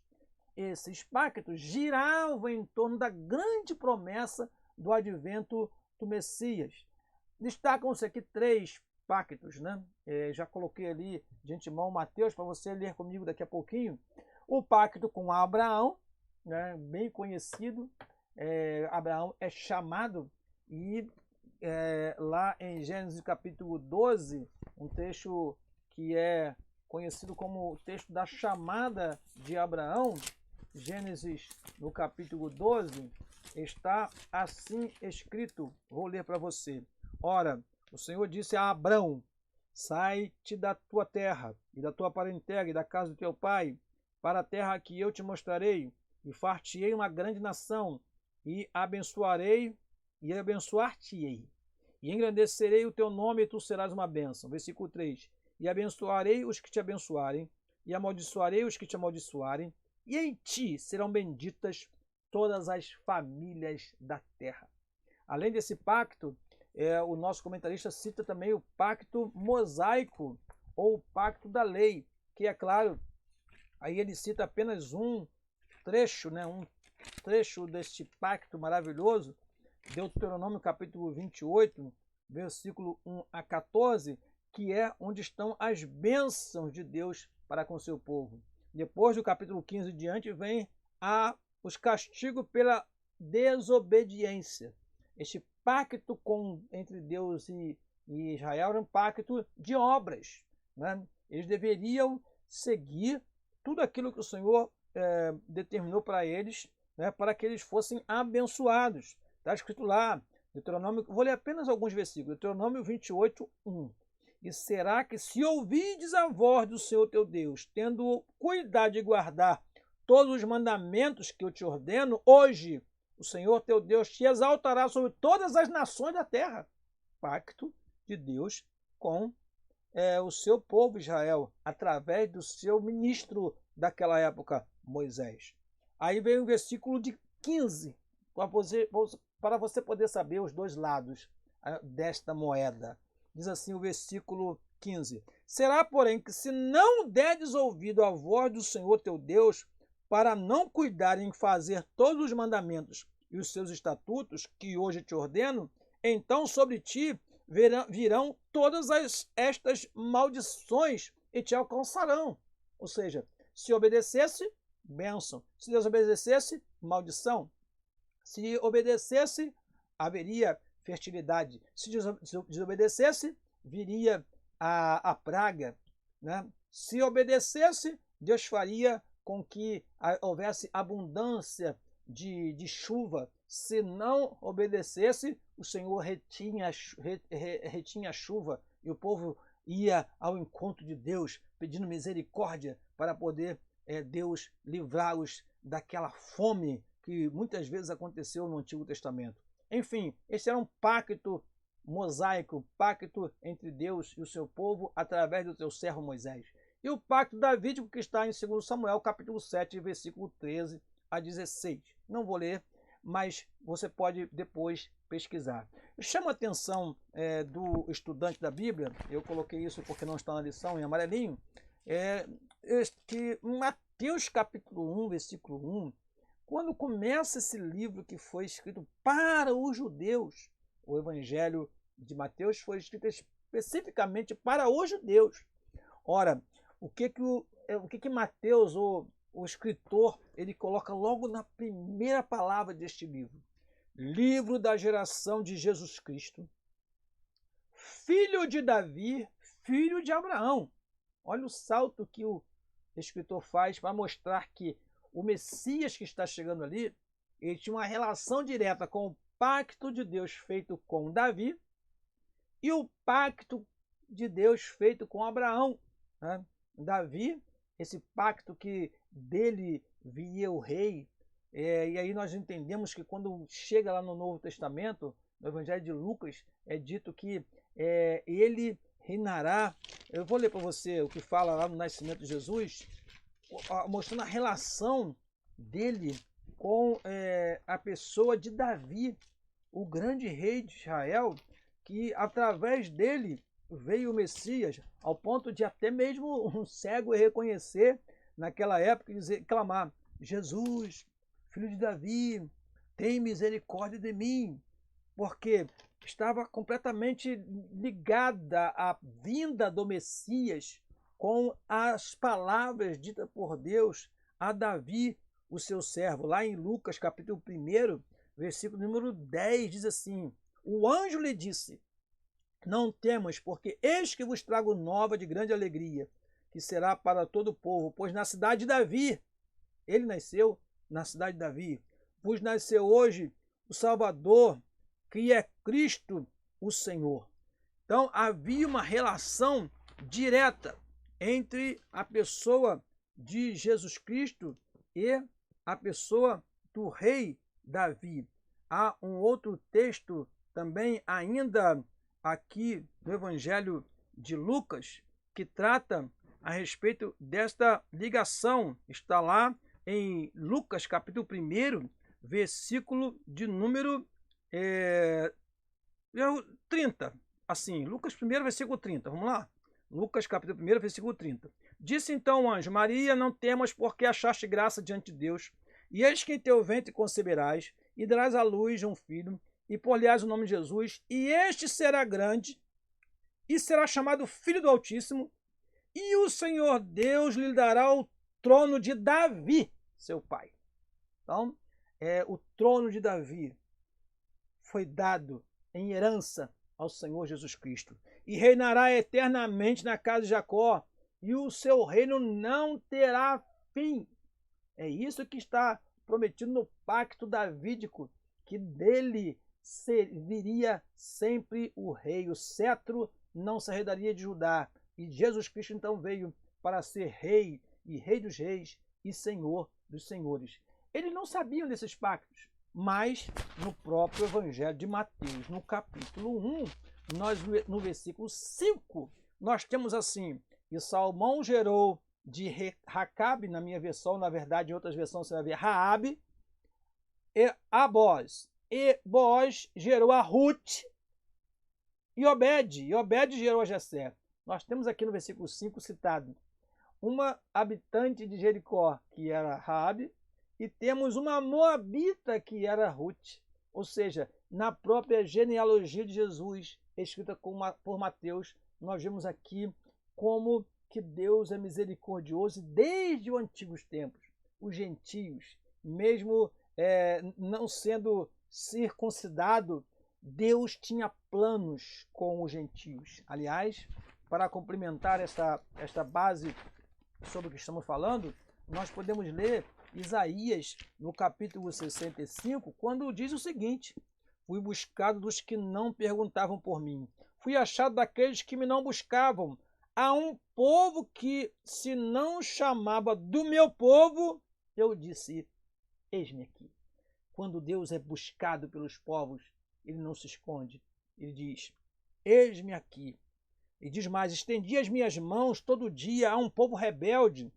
[SPEAKER 1] Esses pactos giravam em torno da grande promessa do advento do Messias. Destacam-se aqui 3 pactos, né? Já coloquei ali de antemão Mateus para você ler comigo daqui a pouquinho. O pacto com Abraão, né? Bem conhecido. Abraão é chamado e lá em Gênesis capítulo 12, um texto que é conhecido como o texto da chamada de Abraão. Gênesis no capítulo 12 está assim escrito, vou ler para você. Ora, o Senhor disse a Abrão: sai-te da tua terra e da tua parentela e da casa do teu pai, para a terra que eu te mostrarei, e far-te-ei uma grande nação, e abençoarei e abençoar-te-ei, e engrandecerei o teu nome, e tu serás uma bênção. Versículo 3. E abençoarei os que te abençoarem, e amaldiçoarei os que te amaldiçoarem, e em ti serão benditas todas as famílias da terra. Além desse pacto, o nosso comentarista cita também o pacto mosaico, ou o pacto da lei, que é claro, aí ele cita apenas um trecho, um trecho deste pacto maravilhoso, Deuteronômio capítulo 28, versículo 1 a 14, que é onde estão as bênçãos de Deus para com seu povo. Depois do capítulo 15 diante, vem os castigos pela desobediência. Este pacto entre Deus e Israel era um pacto de obras. Eles deveriam seguir tudo aquilo que o Senhor determinou para eles, para que eles fossem abençoados. Está escrito lá, Deuteronômio, vou ler apenas alguns versículos, Deuteronômio 28, 1. E será que se ouvides a voz do Senhor teu Deus, tendo cuidado de guardar todos os mandamentos que eu te ordeno, hoje o Senhor teu Deus te exaltará sobre todas as nações da terra. Pacto de Deus com o seu povo Israel, através do seu ministro daquela época, Moisés. Aí vem o versículo de 15, para você poder saber os dois lados desta moeda. Diz assim o versículo 15. Será, porém, que se não derdes ouvido à voz do Senhor teu Deus, para não cuidar em fazer todos os mandamentos e os seus estatutos, que hoje te ordeno, então sobre ti virão todas estas maldições e te alcançarão. Ou seja, se obedecesse, bênção. Se desobedecesse, maldição. Se obedecesse, haveria fertilidade. Se desobedecesse, viria a praga. Se obedecesse, Deus faria com que houvesse abundância de chuva. Se não obedecesse, o Senhor retinha a chuva e o povo ia ao encontro de Deus, pedindo misericórdia para poder Deus livrá-los daquela fome que muitas vezes aconteceu no Antigo Testamento. Enfim, esse era um pacto mosaico, pacto entre Deus e o seu povo através do seu servo Moisés. E o pacto davídico que está em 2 Samuel, capítulo 7, versículo 13 a 16. Não vou ler, mas você pode depois pesquisar. Chama a atenção do estudante da Bíblia, eu coloquei isso porque não está na lição em amarelinho, que Mateus capítulo 1, versículo 1, quando começa esse livro que foi escrito para os judeus, o Evangelho de Mateus foi escrito especificamente para os judeus. Ora, o que Mateus, o escritor, ele coloca logo na primeira palavra deste livro? Livro da geração de Jesus Cristo, filho de Davi, filho de Abraão. Olha o salto que o escritor faz para mostrar que o Messias que está chegando ali, ele tinha uma relação direta com o pacto de Deus feito com Davi e o pacto de Deus feito com Abraão. Davi, esse pacto que dele viria o rei, e aí nós entendemos que quando chega lá no Novo Testamento, no Evangelho de Lucas, é dito que ele reinará. Eu vou ler para você o que fala lá no nascimento de Jesus, mostrando a relação dele com a pessoa de Davi, o grande rei de Israel, que através dele veio o Messias, ao ponto de até mesmo um cego reconhecer naquela época e clamar: Jesus, filho de Davi, tem misericórdia de mim, porque estava completamente ligada à vinda do Messias com as palavras ditas por Deus a Davi, o seu servo. Lá em Lucas capítulo 1, versículo número 10, diz assim: o anjo lhe disse: não temas, porque eis que vos trago nova de grande alegria, que será para todo o povo, pois na cidade de Davi, ele nasceu na cidade de Davi, vos nasceu hoje o Salvador, que é Cristo o Senhor. Então havia uma relação direta entre a pessoa de Jesus Cristo e a pessoa do rei Davi. Há um outro texto também ainda aqui no Evangelho de Lucas que trata a respeito desta ligação. Está lá em Lucas capítulo 1, versículo de número 30. Assim, Lucas 1, versículo 30. Vamos lá? Lucas capítulo 1, versículo 30. Disse então o anjo: Maria, não temas, porque achaste graça diante de Deus. E eis que em teu ventre conceberás, e darás à luz um filho, e por-lhe-ás o nome de Jesus, e este será grande, e será chamado Filho do Altíssimo, e o Senhor Deus lhe dará o trono de Davi, seu pai. Então, o trono de Davi foi dado em herança ao Senhor Jesus Cristo, e reinará eternamente na casa de Jacó, e o seu reino não terá fim. É isso que está prometido no pacto davídico, que dele viria sempre o rei, o cetro não se arredaria de Judá. E Jesus Cristo então veio para ser rei, e rei dos reis, e senhor dos senhores. Eles não sabiam desses pactos, mas no próprio Evangelho de Mateus, no capítulo 1, no versículo 5, nós temos assim: e Salmão gerou de Racabe, na minha versão, na verdade em outras versões você vai ver Raabe, e a Boaz. E Boaz gerou a Ruth e Obed gerou a Jessé. Nós temos aqui no versículo 5 citado uma habitante de Jericó, que era Raabe, e temos uma moabita, que era Ruth. Ou seja, na própria genealogia de Jesus, escrita por Mateus, nós vemos aqui como que Deus é misericordioso desde os antigos tempos. Os gentios, mesmo não sendo circuncidado, Deus tinha planos com os gentios. Aliás, para complementar esta base sobre o que estamos falando, nós podemos ler Isaías no capítulo 65, quando diz o seguinte: fui buscado dos que não perguntavam por mim, fui achado daqueles que me não buscavam. A um povo que se não chamava do meu povo, eu disse: eis-me aqui. Quando Deus é buscado pelos povos, ele não se esconde. Ele diz: eis-me aqui. E diz mais: estendi as minhas mãos todo dia a um povo rebelde,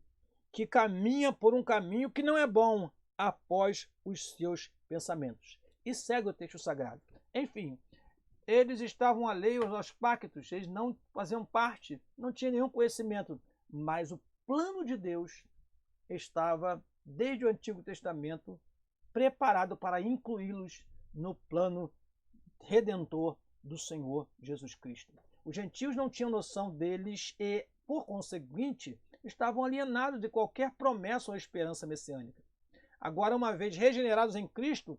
[SPEAKER 1] que caminha por um caminho que não é bom, após os seus pensamentos. E segue o texto sagrado. Enfim, eles estavam alheios aos pactos, eles não faziam parte, não tinham nenhum conhecimento, mas o plano de Deus estava, desde o Antigo Testamento, preparado para incluí-los no plano redentor do Senhor Jesus Cristo. Os gentios não tinham noção deles e, por conseguinte, estavam alienados de qualquer promessa ou esperança messiânica. Agora, uma vez regenerados em Cristo,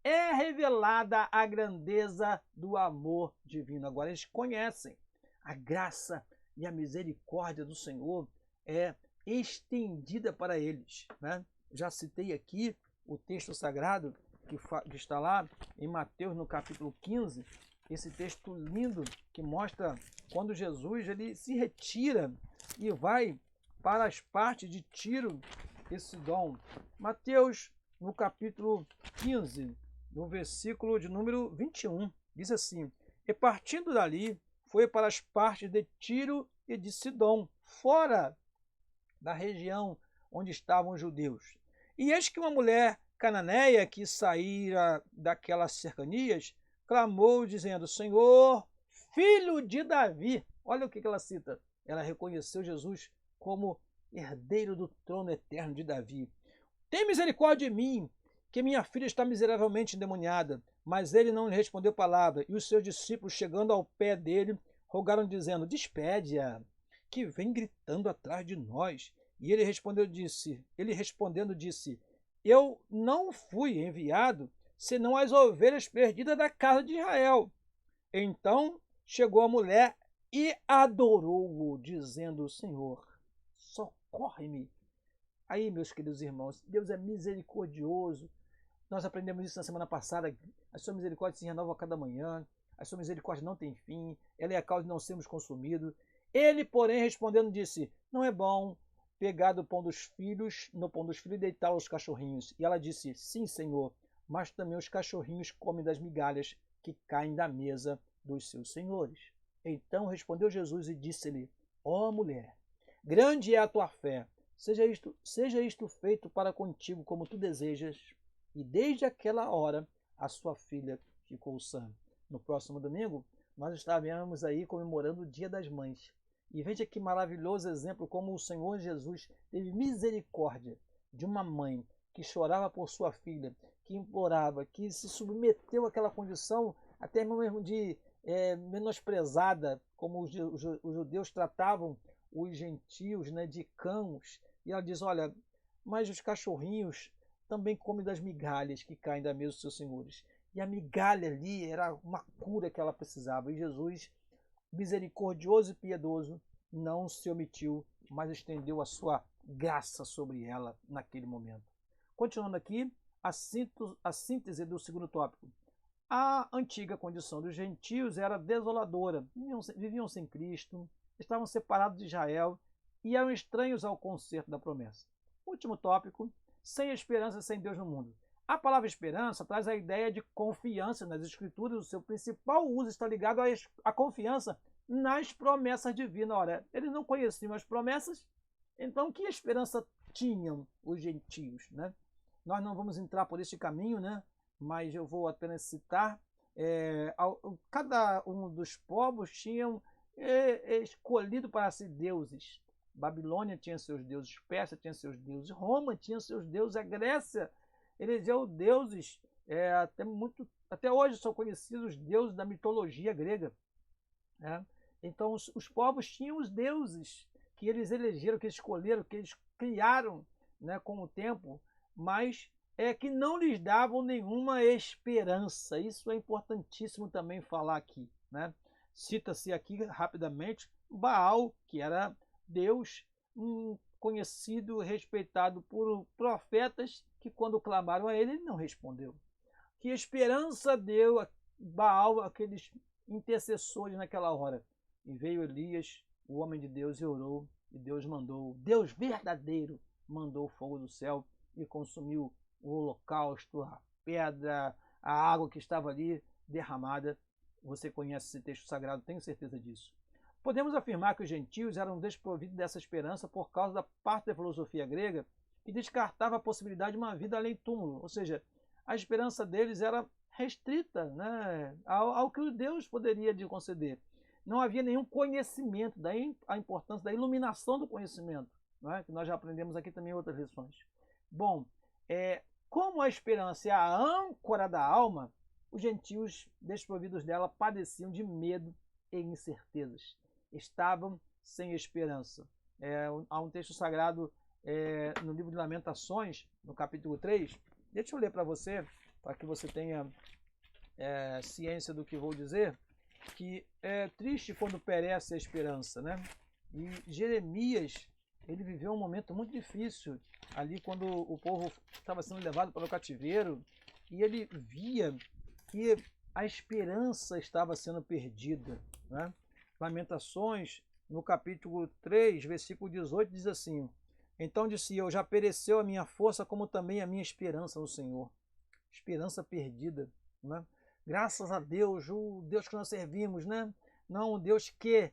[SPEAKER 1] é revelada a grandeza do amor divino. Agora eles conhecem a graça e a misericórdia do Senhor é estendida para eles, né? Já citei aqui o texto sagrado que está lá em Mateus, no capítulo 15, esse texto lindo que mostra quando Jesus ele se retira e vai para as partes de Tiro e Sidom. Mateus, no capítulo 15, no versículo de número 21, diz assim: e partindo dali, foi para as partes de Tiro e de Sidom, fora da região onde estavam os judeus. E eis que uma mulher cananeia que saíra daquelas cercanias, clamou dizendo: Senhor, filho de Davi. Olha o que ela cita. Ela reconheceu Jesus como herdeiro do trono eterno de Davi. Tem misericórdia de mim, que minha filha está miseravelmente endemoniada. Mas ele não lhe respondeu palavra, e os seus discípulos, chegando ao pé dele, rogaram dizendo: despede-a, que vem gritando atrás de nós. E ele respondendo disse: eu não fui enviado senão as ovelhas perdidas da casa de Israel. Então chegou a mulher e adorou-o, dizendo: Senhor, socorre-me. Aí, meus queridos irmãos, Deus é misericordioso. Nós aprendemos isso na semana passada. A sua misericórdia se renova a cada manhã. A sua misericórdia não tem fim. Ela é a causa de não sermos consumidos. Ele, porém, respondendo, disse: Não é bom pegar do pão dos filhos, no pão dos filhos, e deitar aos cachorrinhos. E ela disse: Sim, Senhor, mas também os cachorrinhos comem das migalhas que caem da mesa dos seus senhores. Então respondeu Jesus e disse-lhe: Ó mulher, grande é a tua fé. Seja isto feito para contigo como tu desejas. E desde aquela hora a sua filha ficou sã. No próximo domingo, nós estaremos aí comemorando o Dia das Mães. E veja que maravilhoso exemplo como o Senhor Jesus teve misericórdia de uma mãe que chorava por sua filha, que implorava, que se submeteu àquela condição até mesmo de menosprezada, como os judeus tratavam os gentios, né, de cãos. E ela diz: olha, mas os cachorrinhos também comem das migalhas que caem da mesa dos seus senhores. E a migalha ali era uma cura que ela precisava. E Jesus, misericordioso e piedoso, não se omitiu, mas estendeu a sua graça sobre ela naquele momento. Continuando aqui, a síntese do segundo tópico. A antiga condição dos gentios era desoladora. Viviam sem Cristo, estavam separados de Israel e eram estranhos ao concerto da promessa. Último tópico, sem esperança, sem Deus no mundo. A palavra esperança traz a ideia de confiança nas Escrituras. O seu principal uso está ligado à confiança nas promessas divinas. Ora, eles não conheciam as promessas, então que esperança tinham os gentios, né? Nós não vamos entrar por este caminho, né? Mas eu vou apenas citar. Cada um dos povos tinham escolhido para si deuses. Babilônia tinha seus deuses, Pérsia tinha seus deuses, Roma tinha seus deuses, a Grécia elegeu deuses, até hoje são conhecidos os deuses da mitologia grega. Né? Então os povos tinham os deuses que eles elegeram, que eles escolheram, que eles criaram, né, com o tempo, mas que não lhes davam nenhuma esperança. Isso é importantíssimo também falar aqui. Né? Cita-se aqui rapidamente Baal, que era Deus, conhecido, respeitado por profetas que, quando clamaram a ele não respondeu. Que esperança deu a Baal aqueles intercessores naquela hora? E veio Elias, o homem de Deus, e orou, e Deus mandou, Deus verdadeiro, mandou fogo do céu e consumiu o holocausto, a pedra, a água que estava ali derramada. Você conhece esse texto sagrado, tenho certeza disso. Podemos afirmar que os gentios eram desprovidos dessa esperança por causa da parte da filosofia grega que descartava a possibilidade de uma vida além do túmulo. Ou seja, a esperança deles era restrita, né, ao que Deus poderia lhe conceder. Não havia nenhum conhecimento, daí a importância da iluminação do conhecimento, né, que nós já aprendemos aqui também em outras lições. Bom, como a esperança é a âncora da alma, os gentios desprovidos dela padeciam de medo e incertezas. Estavam sem esperança. Há um texto sagrado no livro de Lamentações, no capítulo 3. Deixa eu ler para você, para que você tenha ciência do que vou dizer, que é triste quando perece a esperança, né? E Jeremias, ele viveu um momento muito difícil, ali quando o povo estava sendo levado para o cativeiro, e ele via que a esperança estava sendo perdida, né? Lamentações, no capítulo 3, versículo 18, diz assim: Então disse eu, já pereceu a minha força, como também a minha esperança no Senhor. Esperança perdida, né? Graças a Deus, o Deus que nós servimos, né? Não um Deus que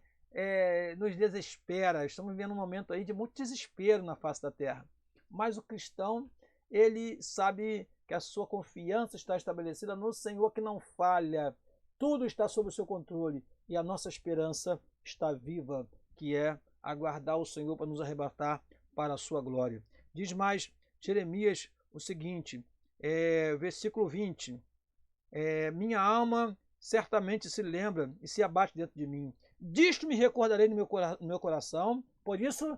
[SPEAKER 1] nos desespera. Estamos vivendo um momento aí de muito desespero na face da terra. Mas o cristão, ele sabe que a sua confiança está estabelecida no Senhor, que não falha. Tudo está sob o seu controle e a nossa esperança está viva, que é aguardar o Senhor para nos arrebatar para a sua glória. Diz mais Jeremias o seguinte, versículo 20: minha alma certamente se lembra e se abate dentro de mim. Disto me recordarei no meu coração, por isso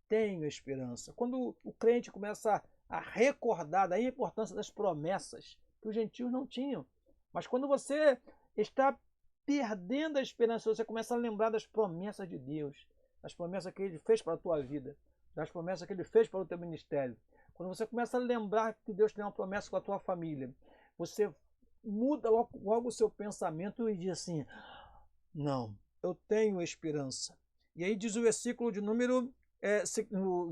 [SPEAKER 1] tenho esperança. Quando o crente começa a recordar da importância das promessas que os gentios não tinham, mas quando você está perdendo a esperança, você começa a lembrar das promessas de Deus, das promessas que Ele fez para a tua vida, das promessas que Ele fez para o teu ministério. Quando você começa a lembrar que Deus tem uma promessa com a tua família, você muda logo o seu pensamento e diz assim, não, eu tenho esperança. E aí diz o versículo de número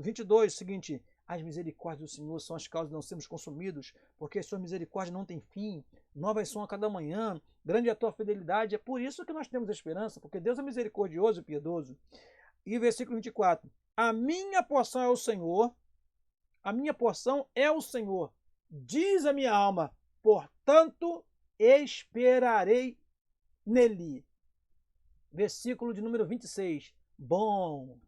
[SPEAKER 1] 22, o seguinte, as misericórdias do Senhor são as causas de não sermos consumidos, porque as suas misericórdias não têm fim, novas são a cada manhã, grande é a tua fidelidade. É por isso que nós temos esperança, porque Deus é misericordioso e piedoso. E versículo 24, a minha porção é o Senhor, a minha porção é o Senhor, diz a minha alma, portanto esperarei nele. Versículo de número 26, bom,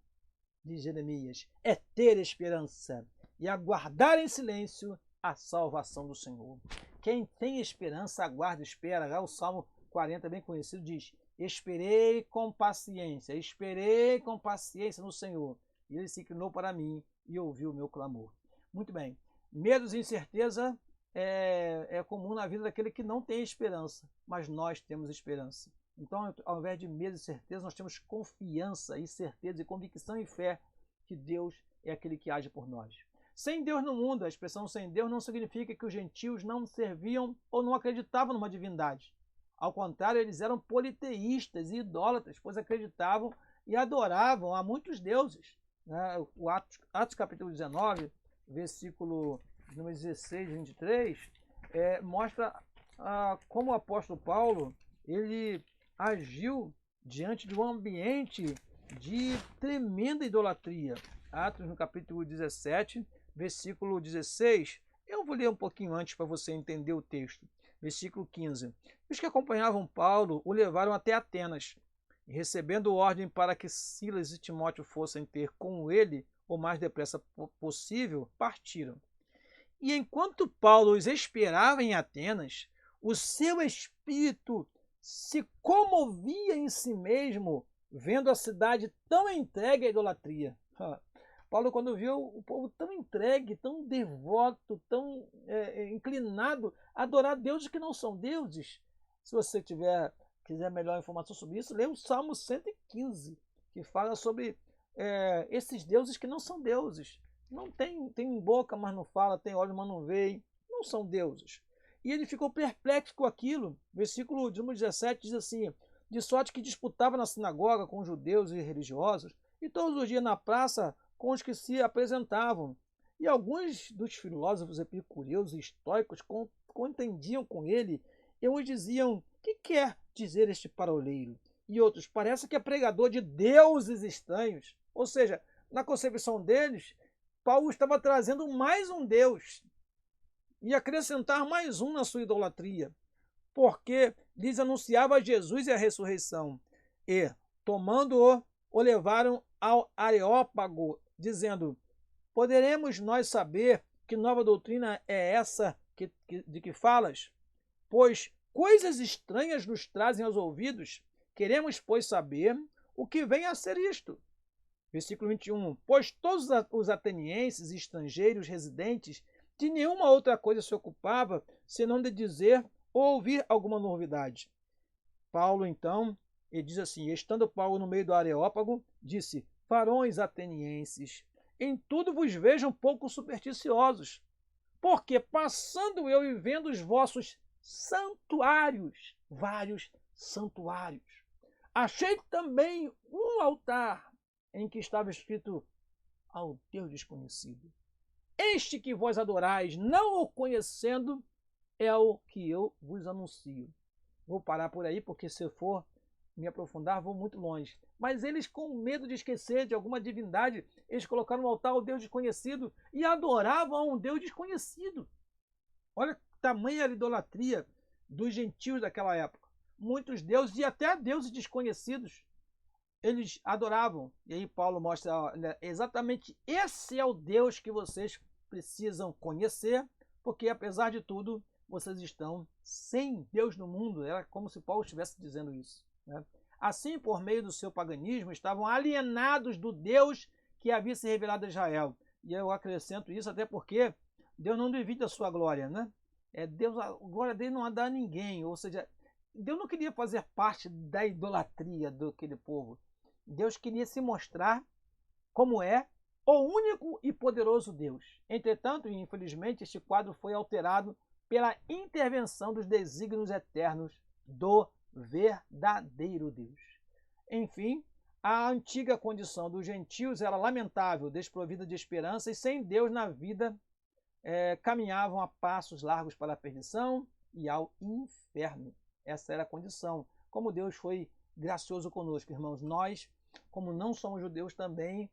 [SPEAKER 1] diz Jeremias, é ter esperança e aguardar em silêncio a salvação do Senhor. Quem tem esperança, aguarda e espera. Já o Salmo 40, bem conhecido, diz, esperei com paciência no Senhor, e Ele se inclinou para mim e ouviu o meu clamor. Muito bem, medos e incerteza é comum na vida daquele que não tem esperança, mas nós temos esperança. Então, ao invés de medo e certeza, nós temos confiança e certeza e convicção e fé que Deus é aquele que age por nós. Sem Deus no mundo, a expressão sem Deus não significa que os gentios não serviam ou não acreditavam numa divindade. Ao contrário, eles eram politeístas e idólatras, pois acreditavam e adoravam a muitos deuses. O Atos capítulo 19, versículo número 16 e 23, mostra como o apóstolo Paulo ele agiu diante de um ambiente de tremenda idolatria. Atos no capítulo 17, versículo 16. Eu vou ler um pouquinho antes para você entender o texto. Versículo 15. Os que acompanhavam Paulo o levaram até Atenas, e recebendo ordem para que Silas e Timóteo fossem ter com ele o mais depressa possível, partiram. E enquanto Paulo os esperava em Atenas, o seu espírito se comovia em si mesmo, vendo a cidade tão entregue à idolatria. Paulo, quando viu o povo tão entregue, tão devoto, tão inclinado a adorar deuses que não são deuses. Se você quiser melhor informação sobre isso, lê o Salmo 115, que fala sobre esses deuses que não são deuses. Não tem boca, mas não fala, tem olhos, mas não veem. Não são deuses. E ele ficou perplexo com aquilo. Versículo 17 diz assim, de sorte que disputava na sinagoga com os judeus e religiosos, e todos os dias na praça com os que se apresentavam. E alguns dos filósofos epicúreos e estoicos contendiam com ele, e uns diziam, que quer dizer este paroleiro? E outros, parece que é pregador de deuses estranhos. Ou seja, na concepção deles, Paulo estava trazendo mais um Deus e acrescentar mais um na sua idolatria, porque lhes anunciava Jesus e a ressurreição. E, tomando-o, o levaram ao Areópago, dizendo, poderemos nós saber que nova doutrina é essa de que falas? Pois coisas estranhas nos trazem aos ouvidos, queremos, pois, saber o que vem a ser isto. Versículo 21, pois todos os atenienses e estrangeiros residentes de nenhuma outra coisa se ocupava, senão de dizer ou ouvir alguma novidade. Paulo, então, ele diz assim, estando Paulo no meio do Areópago, disse, varões atenienses, em tudo vos vejo um pouco supersticiosos, porque passando eu e vendo os vossos santuários, vários santuários, achei também um altar em que estava escrito ao Deus desconhecido. Este que vós adorais, não o conhecendo, é o que eu vos anuncio. Vou parar por aí, porque se eu for me aprofundar, vou muito longe. Mas eles, com medo de esquecer de alguma divindade, eles colocaram no altar o Deus desconhecido e adoravam a um Deus desconhecido. Olha tamanha idolatria dos gentios daquela época. Muitos deuses e até deuses desconhecidos eles adoravam. E aí Paulo mostra, olha, exatamente esse é o Deus que vocês precisam conhecer, porque apesar de tudo, vocês estão sem Deus no mundo. Era como se Paulo estivesse dizendo isso, né? Assim, por meio do seu paganismo, estavam alienados do Deus que havia se revelado a Israel. E eu acrescento isso até porque Deus não divide a sua glória, né? Deus, a glória dele não dá a ninguém, ou seja, Deus não queria fazer parte da idolatria daquele povo. Deus queria se mostrar como é o único e poderoso Deus. Entretanto, infelizmente, este quadro foi alterado pela intervenção dos desígnios eternos do verdadeiro Deus. Enfim, a antiga condição dos gentios era lamentável, desprovida de esperança e sem Deus na vida, caminhavam a passos largos para a perdição e ao inferno. Essa era a condição. Como Deus foi gracioso conosco, irmãos, nós, como não somos judeus, também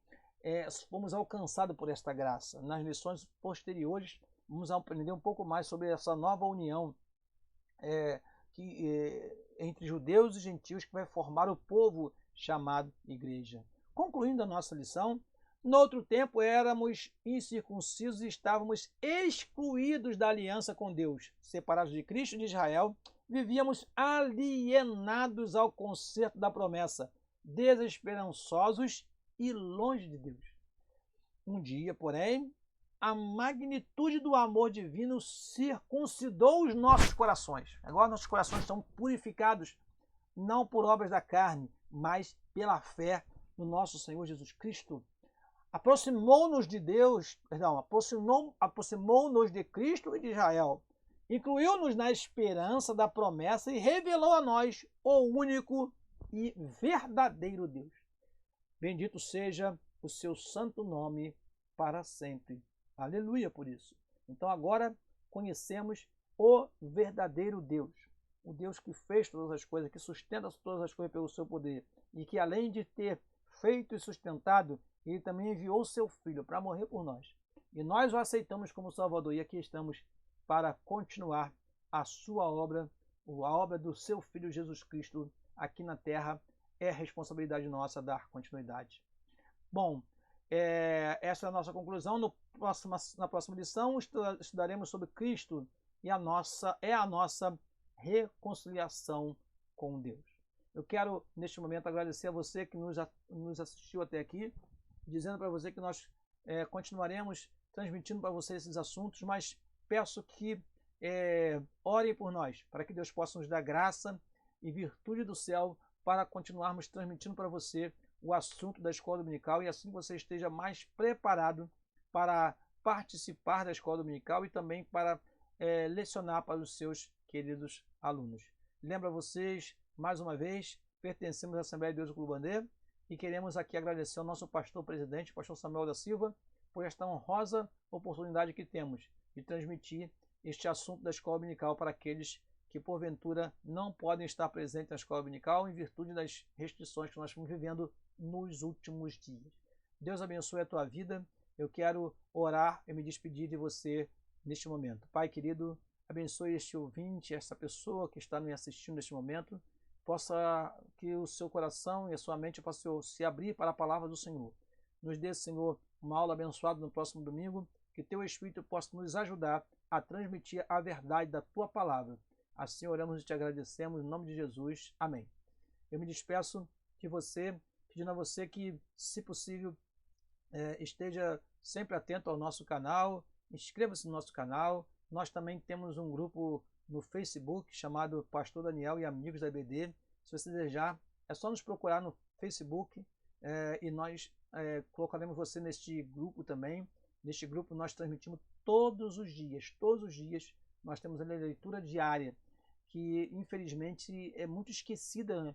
[SPEAKER 1] fomos alcançados por esta graça. Nas lições posteriores, vamos aprender um pouco mais sobre essa nova união entre judeus e gentios que vai formar o povo chamado igreja. Concluindo a nossa lição, no outro tempo éramos incircuncisos e estávamos excluídos da aliança com Deus, separados de Cristo e de Israel, vivíamos alienados ao concerto da promessa, desesperançosos e longe de Deus. Um dia, porém, a magnitude do amor divino circuncidou os nossos corações. Agora nossos corações estão purificados, não por obras da carne, mas pela fé no nosso Senhor Jesus Cristo. Aproximou-nos de Deus, aproximou-nos de Cristo e de Israel. Incluiu-nos na esperança da promessa e revelou a nós o único e verdadeiro Deus. Bendito seja o seu santo nome para sempre. Aleluia por isso. Então agora conhecemos o verdadeiro Deus. O Deus que fez todas as coisas, que sustenta todas as coisas pelo seu poder. E que além de ter feito e sustentado, ele também enviou o seu Filho para morrer por nós. E nós o aceitamos como Salvador. E aqui estamos para continuar a sua obra, a obra do seu Filho Jesus Cristo aqui na terra. É responsabilidade nossa dar continuidade. Bom, essa é a nossa conclusão. Na próxima lição estudaremos sobre Cristo e a nossa reconciliação com Deus. Eu quero, neste momento, agradecer a você que nos assistiu até aqui, dizendo para você que nós continuaremos transmitindo para você esses assuntos, mas peço que orem por nós, para que Deus possa nos dar graça e virtude do céu para continuarmos transmitindo para você o assunto da escola dominical e assim você esteja mais preparado para participar da escola dominical e também para lecionar para os seus queridos alunos. Lembro a vocês, mais uma vez, pertencemos à Assembleia de Deus do Clube Bandeira e queremos aqui agradecer ao nosso pastor presidente, pastor Samuel da Silva, por esta honrosa oportunidade que temos de transmitir este assunto da escola dominical para aqueles que porventura não podem estar presentes na escola dominical em virtude das restrições que nós estamos vivendo nos últimos dias. Deus abençoe a tua vida. Eu quero orar e me despedir de você neste momento. Pai querido, abençoe este ouvinte, essa pessoa que está me assistindo neste momento, possa que o seu coração e a sua mente possam se abrir para a palavra do Senhor. Nos dê, Senhor, uma aula abençoada no próximo domingo, que teu Espírito possa nos ajudar a transmitir a verdade da tua palavra. Assim oramos e te agradecemos, em nome de Jesus. Amém. Eu me despeço de você, pedindo a você que, se possível, esteja sempre atento ao nosso canal, inscreva-se no nosso canal. Nós também temos um grupo no Facebook chamado Pastor Daniel e Amigos da EBD. Se você desejar, é só nos procurar no Facebook e nós colocaremos você neste grupo também. Neste grupo nós transmitimos todos os dias nós temos a leitura diária, que infelizmente é muito esquecida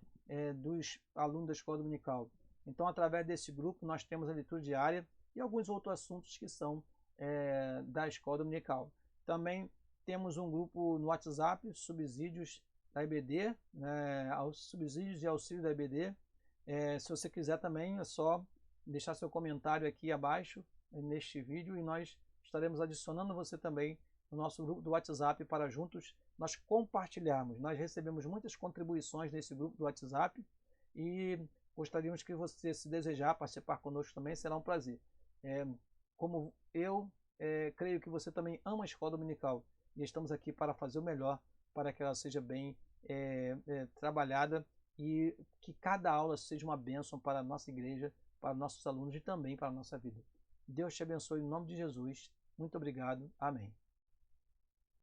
[SPEAKER 1] dos alunos da escola dominical. Então, através desse grupo, nós temos a leitura diária e alguns outros assuntos que são da escola dominical. Também temos um grupo no WhatsApp, Subsídios da EBD, Subsídios e Auxílios da EBD. Se você quiser também, é só deixar seu comentário aqui abaixo neste vídeo e nós estaremos adicionando você também no nosso grupo do WhatsApp para juntos nós compartilharmos. Nós recebemos muitas contribuições nesse grupo do WhatsApp e gostaríamos que você, se desejar participar conosco também, será um prazer. Como eu creio que você também ama a escola dominical e estamos aqui para fazer o melhor para que ela seja bem trabalhada e que cada aula seja uma bênção para a nossa igreja, para nossos alunos e também para a nossa vida. Deus te abençoe em nome de Jesus. Muito obrigado. Amém.